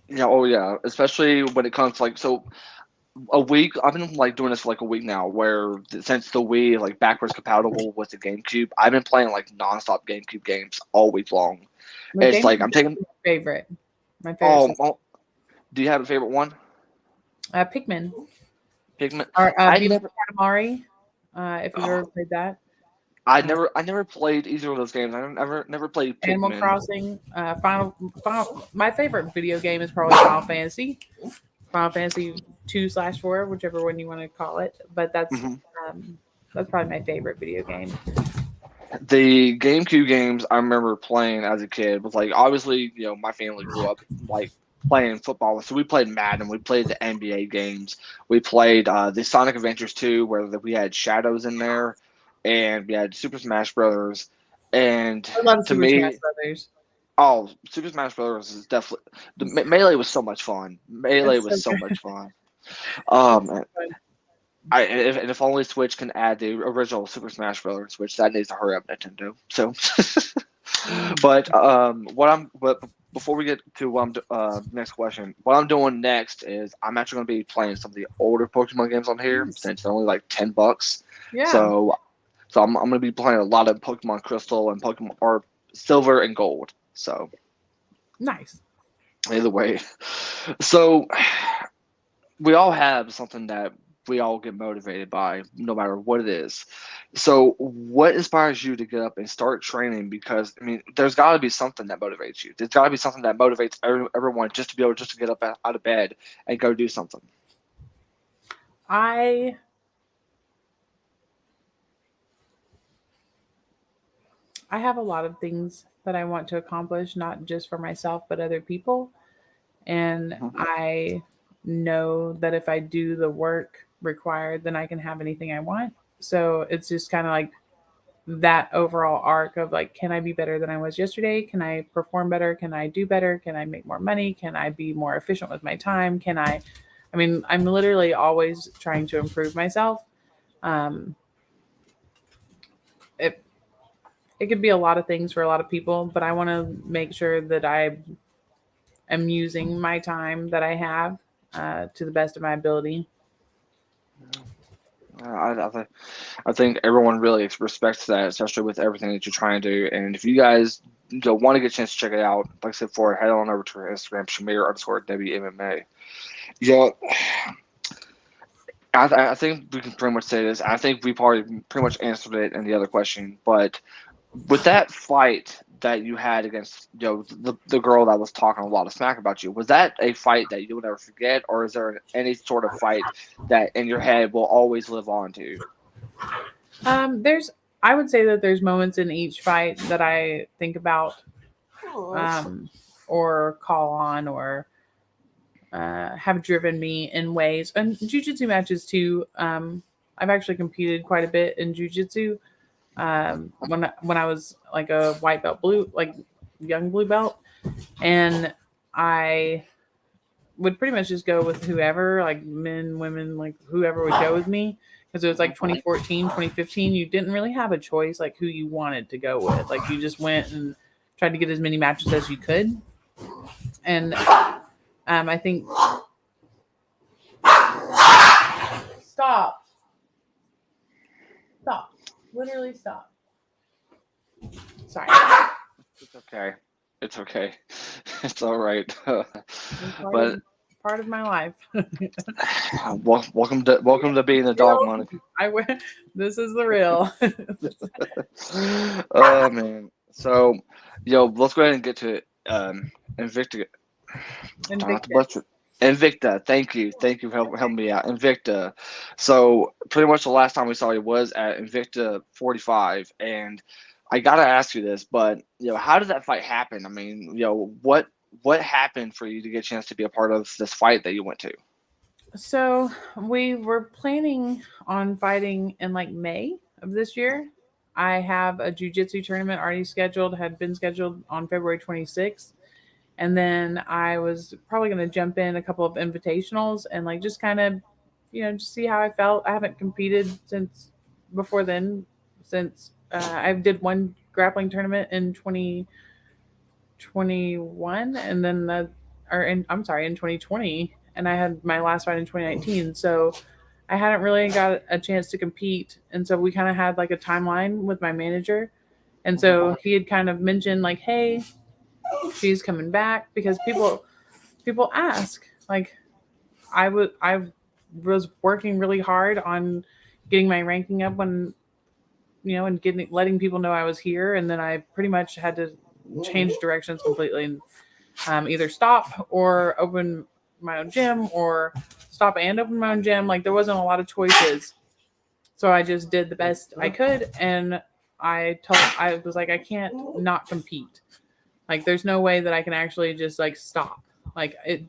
yeah, oh yeah, especially when it comes to like so a week. I've been like doing this for like a week now, where since the Wii like backwards compatible with the GameCube, I've been playing like nonstop GameCube games all week long. My It's game like I'm taking. is my favorite. My favorite Oh, system. oh, do you have a favorite one? Pikmin Pigment. or I Beat never. Katamari. If you've Oh, ever played that. Uh, I nenever played either of those games. I never played Animal Pikmin. Crossing. Final. My favorite video game is probably Final Fantasy. Final Fantasy 2/4, whichever one you want to call it. But Hmm. um, that's probably my favorite video game. The GameCube games I remember playing as a kid was like obviously my family grew up like playing football, so we played Madden, we played the NBA games, we played the Sonic Adventures 2 where we had Shadows in there, and we had Super Smash Brothers, and I love to Super Smash me, Brothers. oh, Super Smash Brothers is definitely Melee was so much fun. Melee It's was so so good. much fun. It's so Um, fun. if only Switch can add the original Super Smash Brothers, which that needs to hurry up, Nintendo. So, Mm. but before we get to next question, what I'm doing next is I'm actually going to be playing some of the older Pokemon games on here Yes. since they're only like $10. Yeah. So, I'm going to be playing a lot of Pokemon Crystal and Pokemon or Silver and Gold. So Nice. either way, so we all have something that we all get motivated by, no matter what it is. So, what inspires you to get up and start training? Because I mean, there's got to be something that motivates you. There's got to be something that motivates everyone just to be able just to get up out of bed and go do something. I I have a lot of things that I want to accomplish, not just for myself, but other people. And Mhm. I know that if I do the work required, then I can have anything I want. So it's just kind of like that overall arc of like, can I be better than I was yesterday? Can I perform better? Can I do better? Can I make more money? Can I be more efficient with my time? I mean, I'm literally always trying to improve myself. Um, it, it could be a lot of things for a lot of people, but I want to make sure that I am using my time that I have to the best of my ability. I think everyone really respects that, especially with everything that you're trying to do. And if you guys want to get a chance to check it out, like I said before, head on over to our Instagram, Shamir_WMMA. Yeah, I think we can pretty much say this. I think we probably pretty much answered it in the other question. But with that fight that you had against the girl that was talking a lot of smack about you, was that a fight that you'll never forget, or is there any sort of fight that in your head will always live on to? There's, I would say that there's moments in each fight that I think about, um, or call on, or have driven me in ways. And jujitsu matches too. I've actually competed quite a bit in jujitsu. When I was like a white belt blue, like young blue belt, and I would pretty much just go with whoever, like men, women, like whoever would go with me. Because it was like 2014, 2015. You didn't really have a choice, like who you wanted to go with. Like you just went and tried to get as many matches as you could. And I think stop, stop, literally stop. Sorry, It's okay. It's okay. It's all right. it's But part of my life. welcome to being the dog, Real. Monica. I went. This is the real. Oh man. So, let's go ahead and get to it. Invicta. Try not to Invictus. butcher. Invicta. Thank you for helping me out. Invicta. So pretty much the last time we saw you was at Invicta 45, and I gotta ask you this, but how did that fight happen? I mean, what happened for you to get a chance to be a part of this fight that you went to? So we were planning on fighting in like May of this year. I have a jujitsu tournament already scheduled, had been scheduled on February 26th. And then I was probably going to jump in a couple of invitationals and like just kind of, just see how I felt. I haven't competed since before then, since I did one grappling tournament in 2021, and then I'm sorry, in 2020, and I had my last fight in 2019. So I hadn't really got a chance to compete, and so we kind of had like a timeline with my manager, and Mhm. so he had kind of mentioned like, hey, she's coming back, because people ask like, I was working really hard on getting my ranking up, when and getting letting people know I was here, and then I pretty much had to change directions completely, and either stop or open my own gym, or stop and open my own gym. Like there wasn't a lot of choices, so I just did the best I could, and I was like, I can't not compete. Like there's no way that I can actually just like stop. Like it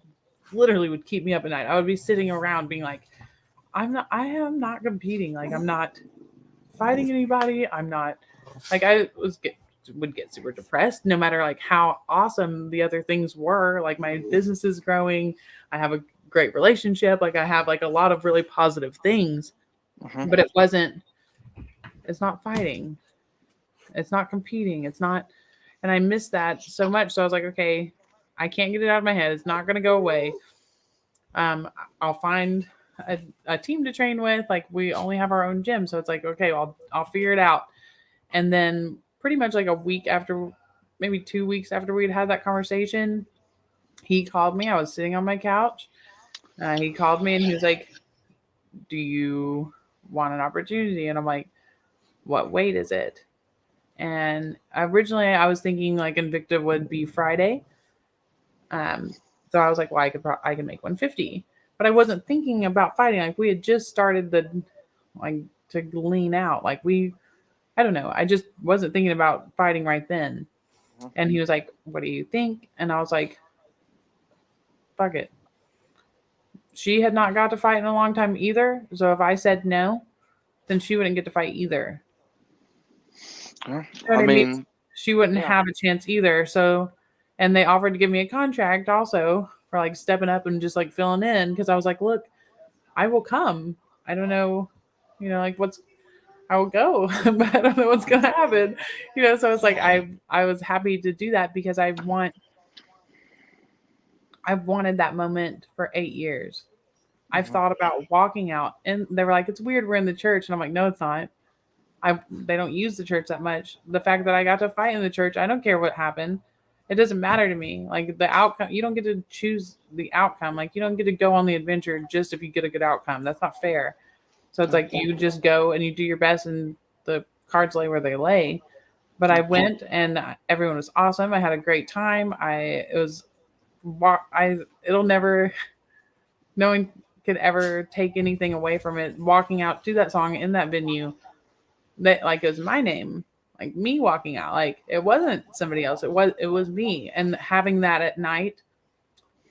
literally would keep me up at night. I would be sitting around being like, I am not competing. Like I'm not fighting anybody. I'm not, like, would get super depressed no matter like how awesome the other things were. Like my business is growing. I have a great relationship. Like I have like a lot of really positive things, Mhm. but it's not fighting. It's not competing. It's not, and I miss that so much. So I was like, okay, I can't get it out of my head. It's not going to go away. Um, I'll find a team to train with. Like we only have our own gym, so it's like, okay, I'll figure it out. And then pretty much like a week after, maybe 2 weeks after we'd had that conversation, he called me. I was sitting on my couch. He called me and he was like, "Do you want an opportunity?" And I'm like, "What weight is it?" And originally I was thinking like Invicta would be Friday. Um, so I was like, well, I can make 150, but I wasn't thinking about fighting. Like we had just started the like to lean out. Like I don't know. I just wasn't thinking about fighting right then. Mhm. And he was like, "What do you think?" And I was like, "Fuck it." She had not got to fight in a long time either. So if I said no, then she wouldn't get to fight either. Yeah. You know I what I mean? mean, She wouldn't yeah. have a chance either. So, and they offered to give me a contract also for like stepping up and just like filling in, because I was like, look, I will come. I don't know, like I will go, but I don't know what's gonna happen. So it's like I was happy to do that, because I've wanted that moment for 8 years. I've Mhm. thought about walking out, and they were like, "It's weird, we're in the church," and I'm like, "No, it's not. They don't use the church that much. The fact that I got to fight in the church, I don't care what happened. It doesn't matter to me. Like the outcome, you don't get to choose the outcome. Like you don't get to go on the adventure just if you get a good outcome. That's not fair. So it's Yeah. like you just go and you do your best, and the cards lay where they lay. But I Yeah. went, and everyone was awesome. I had a great time. I it'll never, no one could ever take anything away from it. Walking out to that song in that venue, that like it was my name, like me walking out, like it wasn't somebody else. It was me, and having that at night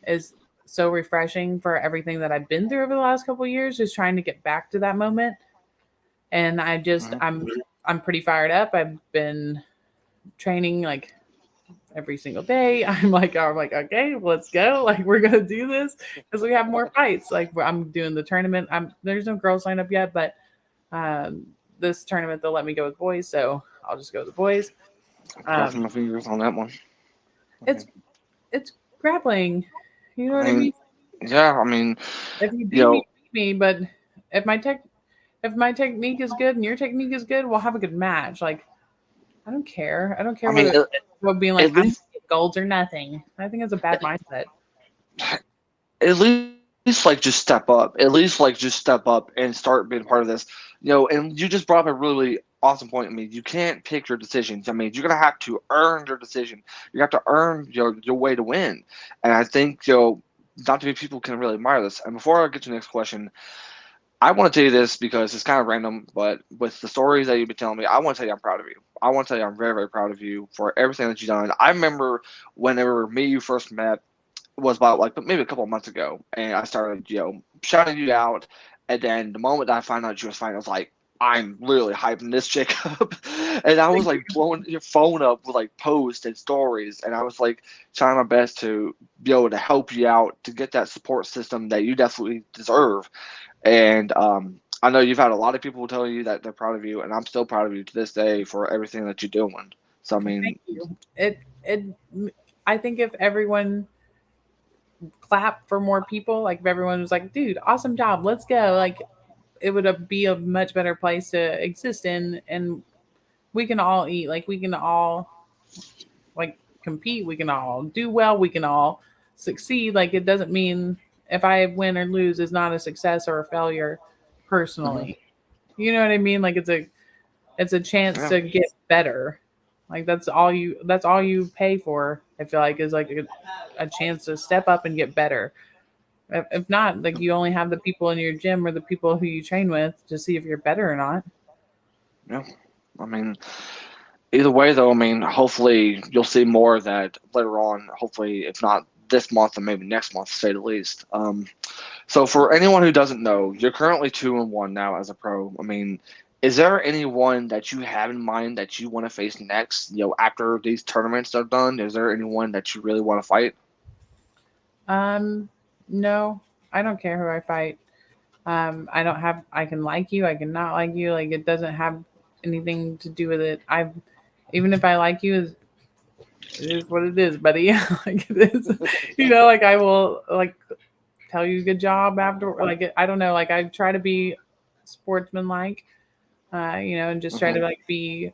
is so refreshing for everything that I've been through over the last couple of years. Just trying to get back to that moment, and Mhm. I'm pretty fired up. I've been training like every single day. I'm like, okay, let's go. Like we're gonna do this, because we have more fights. Like I'm doing the tournament. There's no girls lined up yet, but um, this tournament they'll let me go with boys, so I'll just go with the boys. Crossing Um, my fingers on that one. I it's mean, it's grappling. You know I what I mean? mean, yeah. I mean, If you you know, beat me. But if my tech if my technique is good and your technique is good, we'll have a good match. Like I don't care. I don't I care mean, whether well, being like at I'm gonna least, get golds or nothing. I think it's a bad mindset. at least, like just step up. At least, like just step up and start being part of this. And you just brought up a really awesome point. I mean, you can't pick your decisions. I mean, you're gonna have to earn your decision. You have to earn your way to win. And I think not too many people can really admire this. And before I get to the next question, I want to tell you this because it's kind of random, but with the stories that you've been telling me, I want to tell you I'm proud of you. I want to tell you I'm very, very proud of you for everything that you've done. I remember whenever me and you first met was about like maybe a couple of months ago, and I started, shouting you out. And then the moment that I found out you was fine, I was like, I'm literally hyping this chick up. And I was like blowing your phone up with like posts and stories. And I was like trying my best to be able to help you out to get that support system that you definitely deserve. And I know you've had a lot of people tell you that they're proud of you, and I'm still proud of you to this day for everything that you're doing. So I Thank mean, you. It. I think if everyone clapped for more people, like if everyone was like, "Dude, awesome job, let's go," like it would be a much better place to exist in, and we can all eat. Like we can all like compete. We can all do well. We can all succeed. Like it doesn't mean if I win or lose is not a success or a failure mhm, personally. You know what I mean? Like it's a chance yeah, to get better. Like that's all you pay for. I feel like is like a chance to step up and get better. If not, like you only have the people in your gym or the people who you train with to see if you're better or not. yeah. I mean, either way, though, I mean, hopefully you'll see more of that later on. Hopefully, if not this month, and maybe next month, to say the least. So, for anyone who doesn't know, you're currently 2-1 now as a pro. I mean, is there anyone that you have in mind that you want to face next? After these tournaments are done, is there anyone that you really want to fight? Um, no, I don't care who I fight. I don't have. I can like you. I can not like you. Like it doesn't have anything to do with it. I've even if I like you, it is what it is, buddy. Like it is, like I will like tell you good job after. Like I don't know. Like I try to be sportsmanlike, and just try to Hmm. like be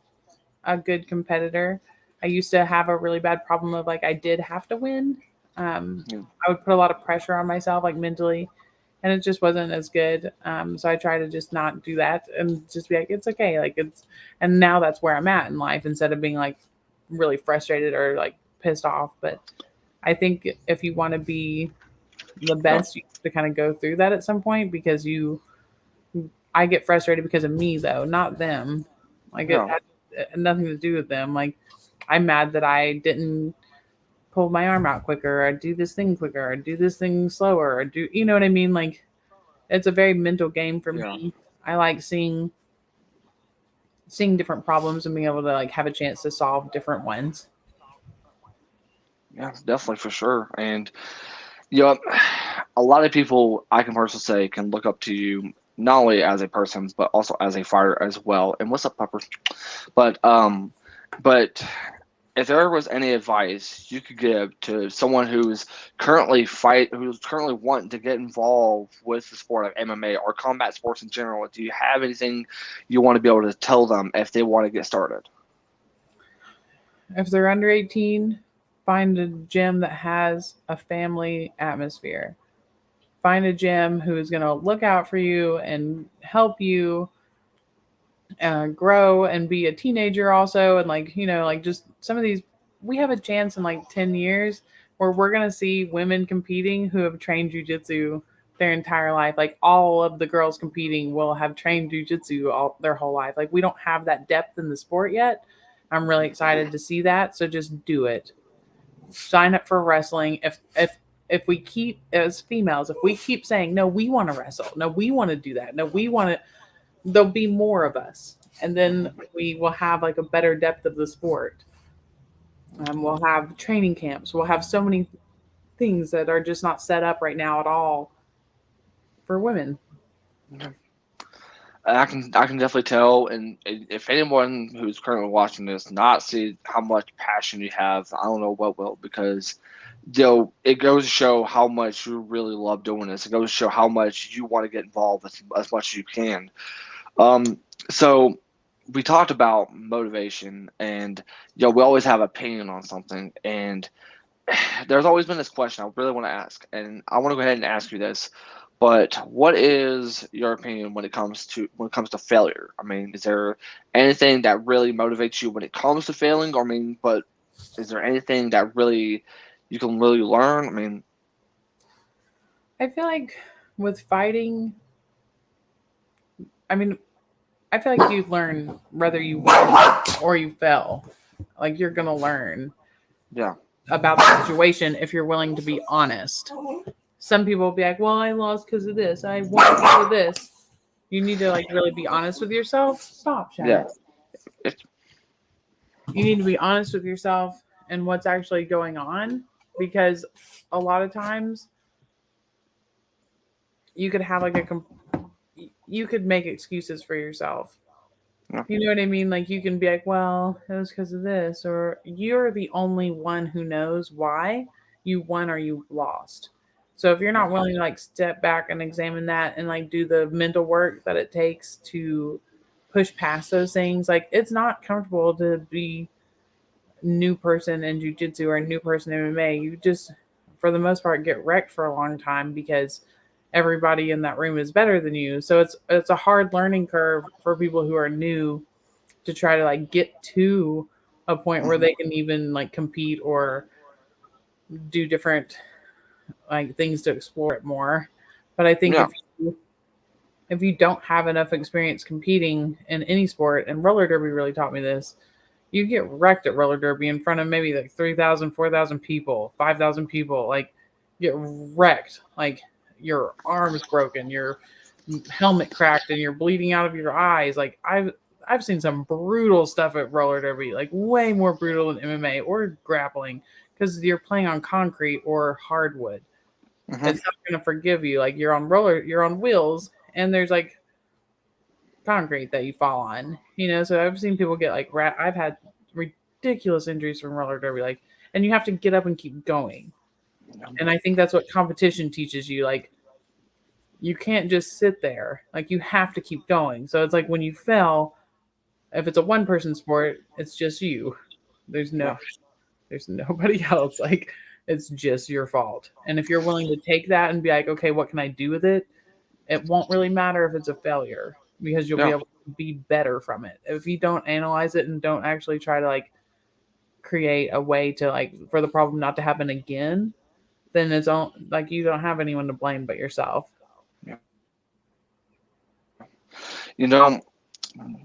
a good competitor. I used to have a really bad problem of like I did have to win. Yeah, I would put a lot of pressure on myself, like mentally, and it just wasn't as good. So I try to just not do that and just be like, it's okay. Like it's, and now that's where I'm at in life instead of being like really frustrated or like pissed off. But I think if you want to be the yeah, best, you have to kind of go through that at some point because I get frustrated because of me though, not them. Like it yeah, had nothing to do with them. Like I'm mad that I didn't pull my arm out quicker or do this thing quicker or do this thing slower or do you know what I mean? Like it's a very mental game for yeah. me. I like seeing different problems and being able to like have a chance to solve different ones. Yeah, definitely for sure. And you know, a lot of people I can personally say can look up to you not only as a person but also as a fighter as well. And what's up, Pepper? But but if there was any advice you could give to someone who's currently wanting to get involved with the sport of MMA or combat sports in general, do you have anything you want to be able to tell them if they want to get started? If they're under 18, find a gym that has a family atmosphere. Find a gym who is going to look out for you and help you grow and be a teenager also and like like just some of these we have a chance in like 10 years where we're going to see women competing who have trained jujitsu their entire life. Like all of the girls competing will have trained jujitsu all their whole life. Like we don't have that depth in the sport yet. I'm really excited to see that, so just do it. Sign up for wrestling. If we keep as females, if we keep saying no, we want to wrestle, no, we want to do that, no, we want to, there'll be more of us, and then Hmm. we will have like a better depth of the sport. We'll have training camps. We'll have so many things that are just not set up right now at all for women. I can definitely tell, and if anyone who's currently watching this not see how much passion you have, I don't know what will, because it goes to show how much you really love doing this. It goes to show how much you want to get involved as much as you can. Um, so we talked about motivation, and we always have opinion on something, and there's always been this question I really want to ask, and I want to go ahead and ask you this. But what is your opinion when it comes to failure? I mean, is there anything that really motivates you when it comes to failing? Or I mean, but is there anything that really you can really learn? I mean, I feel like with fighting, I mean, I feel like you learn whether you win or you fell. Like you're gonna learn Yeah, about the situation if you're willing to be honest. Some people will be like, "Well, I lost because of this. I won because of this." You need to like really be honest with yourself. Stop, yeah, Shamir. it's, You need to be honest with yourself and what's actually going on, because a lot of times you could have like you could make excuses for yourself. yeah, You know what I mean? Like you can be like, well, it was because of this, or you're the only one who knows why you won or you lost. So if you're yeah, not willing to like step back and examine that and like do the mental work that it takes to push past those things, like it's not comfortable to be new person in jujitsu or a new person in MMA. You just, for the most part, get wrecked for a long time because everybody in that room is better than you. So it's a hard learning curve for people who are new to try to like get to a point where mhm, they can even like compete or do different like things to explore it more. But I think yeah, if you don't have enough experience competing in any sport, and roller derby really taught me this, you get wrecked at roller derby in front of maybe like 3,000, 4,000 people, 5,000 people. Like, get wrecked. Like, your arm's broken, your helmet cracked, and you're bleeding out of your eyes. Like, I've seen some brutal stuff at roller derby, like way more brutal than MMA or grappling, because you're playing on concrete or hardwood. mhm, It's not going to forgive you. Like you're on wheels, and there's like concrete that you fall on. You know, so I've seen people get like I've had ridiculous injuries from roller derby, like, and you have to get up and keep going. And I think that's what competition teaches you. Like, you can't just sit there. Like, you have to keep going. So it's like when you fell, if it's a one person sport, it's just you. There's yeah, no there's nobody else. Like, it's just your fault. And if you're willing to take that and be like, okay, what can I do with it? It won't really matter if it's a failure because you'll be yeah. able to be better from it. If you don't analyze it and don't actually try to like create a way to like for the problem not to happen again, then it's all like you don't have anyone to blame but yourself. Yeah. You know,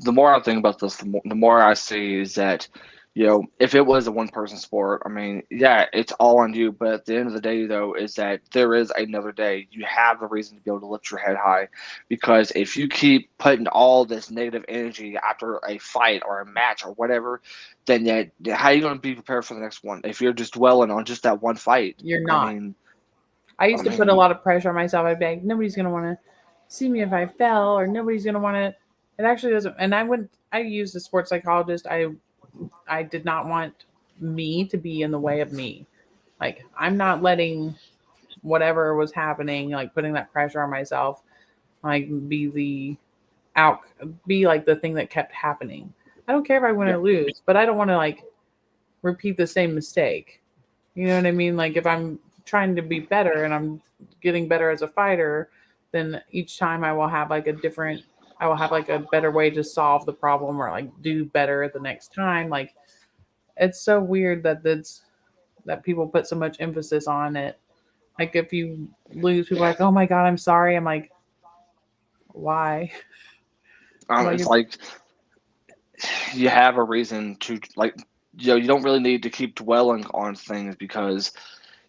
the more I think about this, the more I see is that, if it was a one person sport, I mean, yeah, it's all on you. But at the end of the day, though, is that there is another day. You have the reason to be able to lift your head high, because if you keep putting all this negative energy after a fight or a match or whatever, then how are you going to be prepared for the next one if you're just dwelling on just that one fight? You're I not. mean, I I used to put a mean, lot of pressure on myself. I'd be like, nobody's gonna want to see me if I fell, or nobody's gonna want to. It actually doesn't. And I went. I used a sports psychologist. I did not want me to be in the way of me. Like, I'm not letting whatever was happening, like putting that pressure on myself, like out be like the thing that kept happening. I don't care if I win yeah, or lose, but I don't want to like repeat the same mistake. You know what I mean? Like if I'm trying to be better and I'm getting better as a fighter, then each time I will have like a better way to solve the problem or like do better the next time. Like, it's so weird that people put so much emphasis on it. Like if you lose, people are like, "Oh my god, I'm sorry." I'm like, "Why?" I'm like, it's like you have a reason to like. You don't really need to keep dwelling on things, because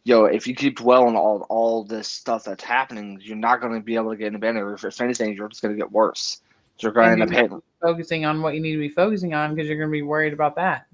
if you keep dwelling on all this stuff that's happening, you're not going to be able to get any better. If anything, you're just going to get worse. You're going and to end you're up not hitting. focusing on what you need to be focusing on because you're going to be worried about that.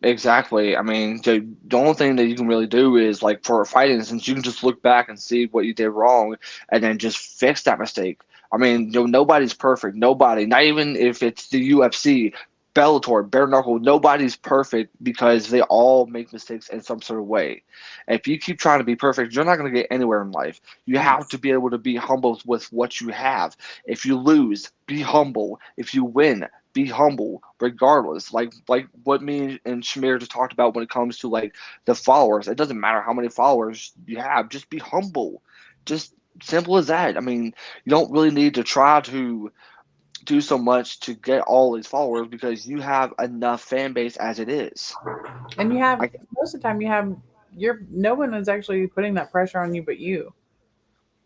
Exactly. I mean, the only thing that you can really do is, like, for a fight instance, you can just look back and see what you did wrong and then just fix that mistake. I mean, nobody's perfect. Nobody, not even if it's the UFC, Bellator, bare knuckle, nobody's perfect, because they all make mistakes in some sort of way. If you keep trying to be perfect, you're not going to get anywhere in life. You have to be able to be humble with what you have. If you lose, be humble. If you win, be humble regardless. Like what me and Shamir just talked about when it comes to, like, the followers. It doesn't matter how many followers you have. Just be humble. Just simple as that. I mean, you don't really need to try to do so much to get all these followers, because you have enough fan base as it is. And you have I most of the time you have you're no one is actually putting that pressure on you but you.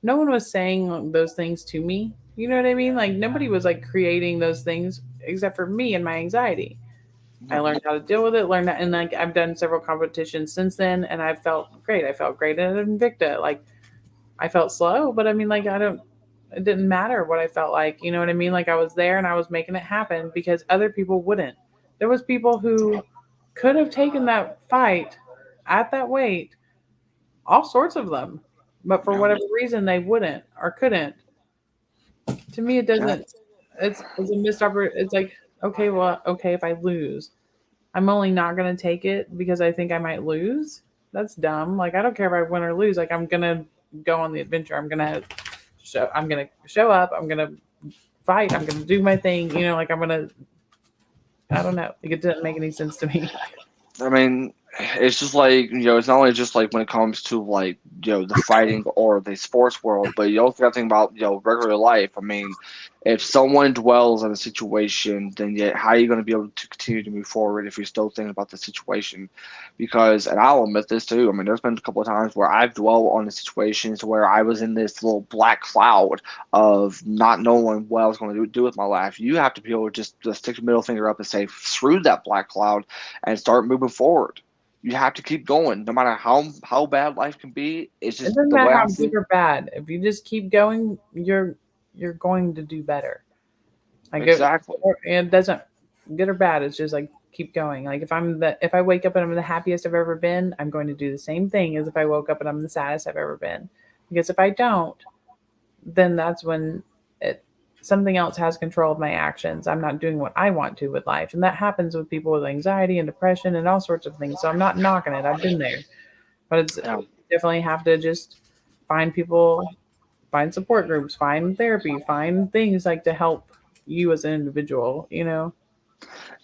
No one was saying those things to me. You know what I mean? Like nobody was like creating those things except for me and my anxiety. I No, learned how to deal with it, learned that, and like I've done several competitions since then, and I felt great. I felt great at Invicta. Like I felt slow, but I mean, like I don't. It didn't matter what I felt like. You know what I mean? Like I was there and I was making it happen because other people wouldn't. There was people who could have taken that fight at that weight, all sorts of them, but for no, whatever reason they wouldn't or couldn't. To me, it yeah, doesn't. It's a missed opportunity. It's like okay, well, okay, if I lose, I'm only not gonna take it because I think I might lose. That's dumb. Like I don't care if I win or lose. Like I'm gonna go on the adventure. I'm gonna show up. I'm gonna fight. I'm gonna do my thing. You know, like I'm gonna. I don't know. Like it didn't make any sense to me. I mean, it's just like, it's not only just like when it comes to like, the fighting or the sports world, but you also got to think about, regular life. I mean, if someone dwells on a situation, then yet how are you going to be able to continue to move forward if you're still thinking about the situation? Because, and I'll admit this too, I mean, there's been a couple of times where I've dwelled on the situations where I was in this little black cloud of not knowing what I was going to do with my life. You have to be able to just stick your middle finger up and say, screw that black cloud and start moving forward. You have to keep going, no matter how bad life can be. It's It just doesn't the matter way how I see good it. or bad. If you just keep going, you're going to do better. Like Exactly. it doesn't good or bad. It's just like keep going. Like if I wake up and I'm the happiest I've ever been, I'm going to do the same thing as if I woke up and I'm the saddest I've ever been. Because if I don't, then that's when it something else has control of my actions. I'm not doing what I want to with life. And that happens with people with anxiety and depression and all sorts of things. So I'm not knocking it. I've been there. But it's Yeah. definitely have to just find people, find support groups, find therapy, find things like to help you as an individual, you know?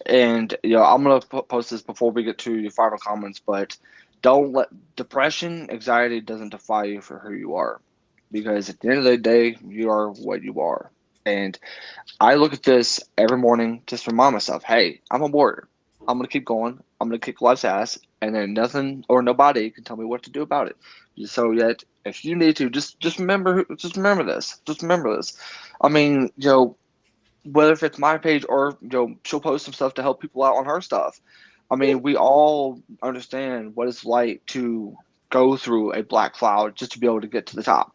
And I'm gonna post this before we get to your final comments, but don't let depression, anxiety doesn't define you for who you are, because at the end of the day, you are what you are. And I look at this every morning just to remind myself, hey, I'm a warrior. I'm gonna keep going. I'm gonna kick life's ass, and then nothing or nobody can tell me what to do about it. So yet, if you need to, just remember this. Just remember this. I mean, whether if it's my page or she'll post some stuff to help people out on her stuff. I mean, we all understand what it's like to go through a black cloud just to be able to get to the top.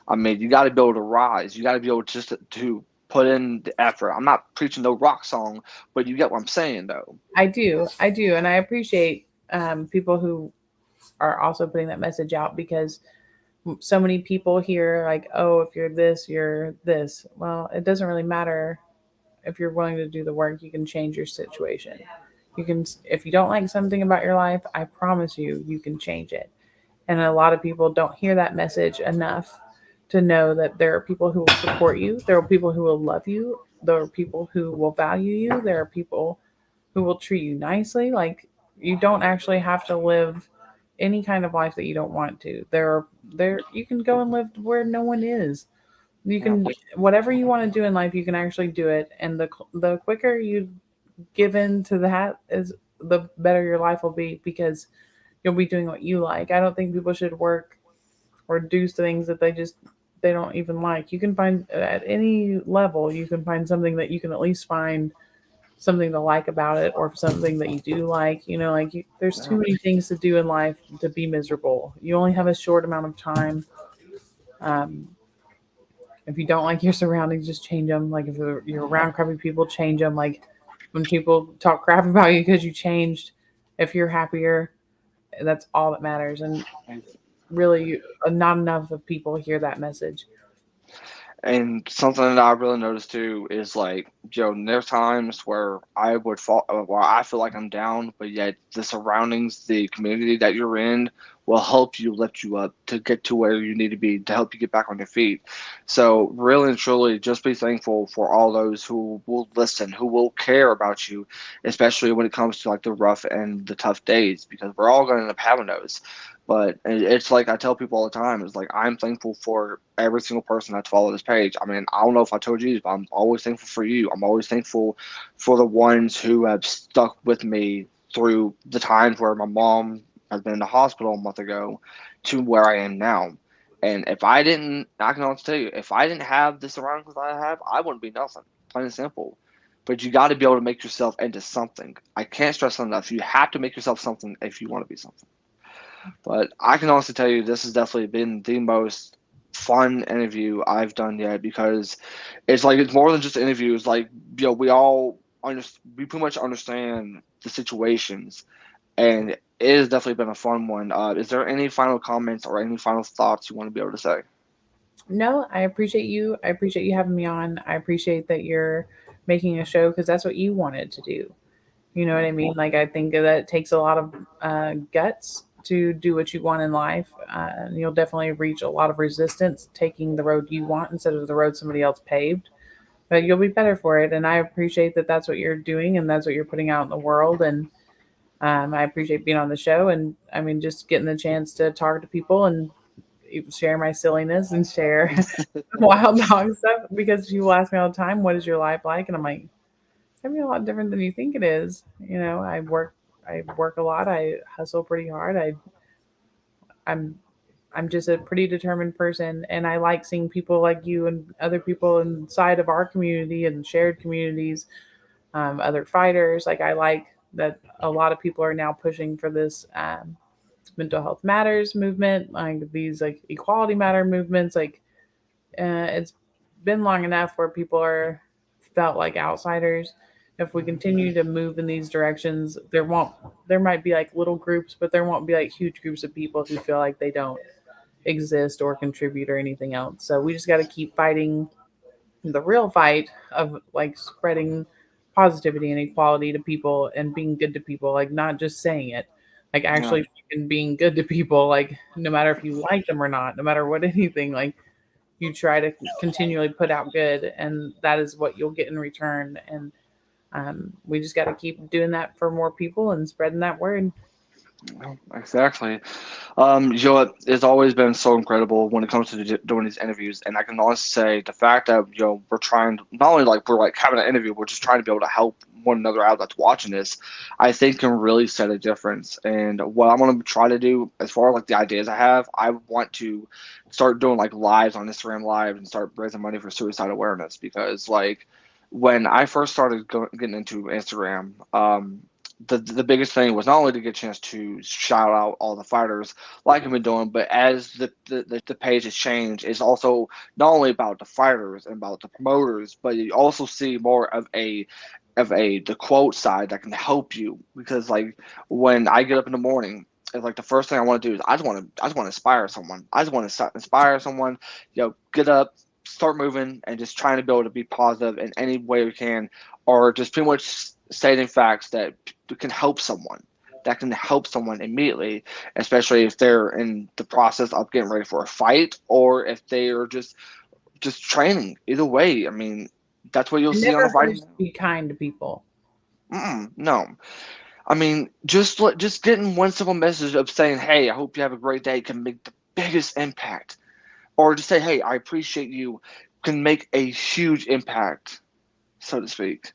I mean, you got to be able to rise. You got to be able just to put in the effort. I'm not preaching no rock song, but you get what I'm saying, though. I do, and I appreciate people who are also putting that message out because so many people hear like, "Oh, if you're this, you're this." Well, it doesn't really matter if you're willing to do the work. You can change your situation. You can, if you don't like something about your life, I promise you, you can change it. And a lot of people don't hear that message enough to know that there are people who will support you, there are people who will love you, there are people who will value you, there are people who will treat you nicely. Like you don't actually have to live any kind of life that you don't want to. There you can go and live where no one is. You Yeah, can whatever you want to do in life, you can actually do it. And the quicker you give in to that is the better your life will be because you'll be doing what you like. I don't think people should work or do things that they don't even like. You can find at any level, you can find something that you can at least find something to like about it or something that you do like. You know, like there's too yeah, many things to do in life to be miserable. You only have a short amount of time. Um, if you don't like your surroundings, just change them. Like if you're around crappy people, change them. Like when people talk crap about you because you changed, if you're happier, that's all that matters. And really, not enough of people hear that message. and something that I really noticed too is like, there's times where I would fall, where I feel like I'm down, but yet the surroundings, the community that you're in will help you lift you up to get to where you need to be to help you get back on your feet. So, really and truly, just be thankful for all those who will listen, who will care about you, especially when it comes to like the rough and the tough days, because we're all going to end up having those. But it's like I tell people all the time, it's like I'm thankful for every single person that's followed this page. I mean, I don't know if I told you, but I'm always thankful for you. I'm always thankful for the ones who have stuck with me through the times where my mom has been in the hospital a month ago to where I am now. And if I didn't, I can honestly tell you, if I didn't have the surroundings that I have, I wouldn't be nothing. Plain and simple. But you got to be able to make yourself into something. I can't stress that enough. You have to make yourself something if you want to be something. But I can honestly tell you, this has definitely been the most fun interview I've done yet because it's more than just an interview. It's like we all we pretty much understand the situations, and it has definitely been a fun one. Is there any final comments or any final thoughts you want to be able to say? No, I appreciate you. I appreciate you having me on. I appreciate that you're making a show because that's what you wanted to do. You know what I mean? Like, I think that it takes a lot of guts to do what you want in life. And you'll definitely reach a lot of resistance taking the road you want instead of the road somebody else paved. But you'll be better for it. And I appreciate that that's what you're doing and that's what you're putting out in the world. And I appreciate being on the show. And I mean, just getting the chance to talk to people and share my silliness and share wild dog stuff because people ask me all the time, "What is your life like?" And I'm like, "It's gonna be a lot different than you think it is." You know, I work a lot. I hustle pretty hard. I'm, I'm just a pretty determined person, and I like seeing people like you and other people inside of our community and shared communities, other fighters. Like I like that a lot of people are now pushing for this mental health matters movement, like these like equality matter movements. Like it's been long enough where people are felt like outsiders. If we continue to move in these directions, there might be like little groups, but there won't be like huge groups of people who feel like they don't exist or contribute or anything else. So we just got to keep fighting the real fight of like spreading positivity and equality to people and being good to people, like not just saying it, like Yeah. actually fucking being good to people, like no matter if you like them or not, no matter what anything, like you try to continually put out good, and that is what you'll get in return. And we just got to keep doing that for more people and spreading that word. No, exactly. You know what? It's always been so incredible when it comes to doing these interviews, and I can honestly say the fact that we're trying not only like we're like having an interview, we're just trying to be able to help one another out that's watching this. I think can really set a difference. And what I'm gonna try to do, as far as like the ideas I have, I want to start doing like lives on Instagram Live and start raising money for suicide awareness because like when I first started getting into Instagram, the biggest thing was not only to get a chance to shout out all the fighters like I've been doing, but as the page has changed, it's also not only about the fighters and about the promoters, but you also see more of a the quote side that can help you because like when I get up in the morning, it's like the first thing I want to do is I just want to inspire someone. I just want to inspire someone. Get up, start moving, and just trying to be able to be positive in any way we can, or just pretty much stating facts that can help someone. That can help someone immediately, especially if they're in the process of getting ready for a fight or if they are just training. Either way, I mean, that's what you'll It see on the never fighting. hurts to be kind to people. No, I mean, just getting one simple message of saying, "Hey, I hope you have a great day," can make the biggest impact. Or just say, "Hey, I appreciate you," can make a huge impact, so to speak.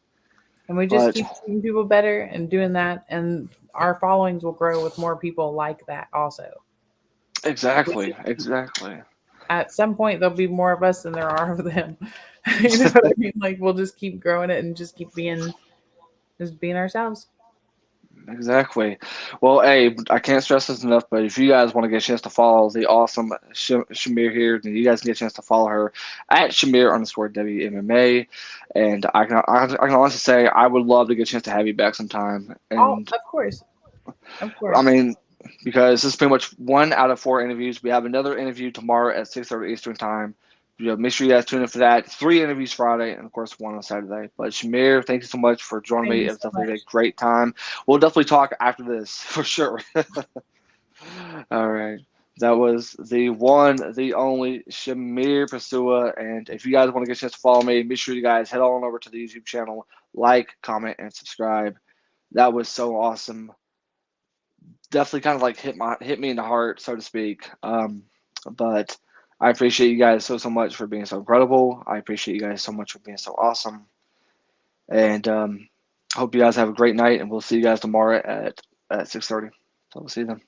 And we just But keep treating people better and doing that, and our followings will grow with more people like that also. Like we exactly, should exactly. at some point there'll be more of us than there are of them. You know what I mean? Like we'll just keep growing it and just keep being just being ourselves. Exactly. Well, hey, I can't stress this enough, but if you guys want to get a chance to follow the awesome Shamir here, then you guys can get a chance to follow her at Shamir underscore WMMA. And I can honestly say I would love to get a chance to have you back sometime. Oh, And of course. Of I course. mean, because this is pretty much one out of four interviews. We have another interview tomorrow at 6:30 Eastern time. Make sure you guys tune in for that. Three interviews Friday, and of course one on Saturday. But Shamir, thank you so much for joining Thank me. you It was so definitely a much. great time. We'll definitely talk after this for sure. All right. That was the one, the only Shamir Peshewa. And if you guys want to get a chance to follow me, make sure you guys head on over to the YouTube channel, like, comment, and subscribe. That was so awesome. Definitely kind of like hit me in the heart, so to speak. But I appreciate you guys so much for being so incredible. I appreciate you guys so much for being so awesome. And hope you guys have a great night. And we'll see you guys tomorrow at 6:30. So we'll see you then.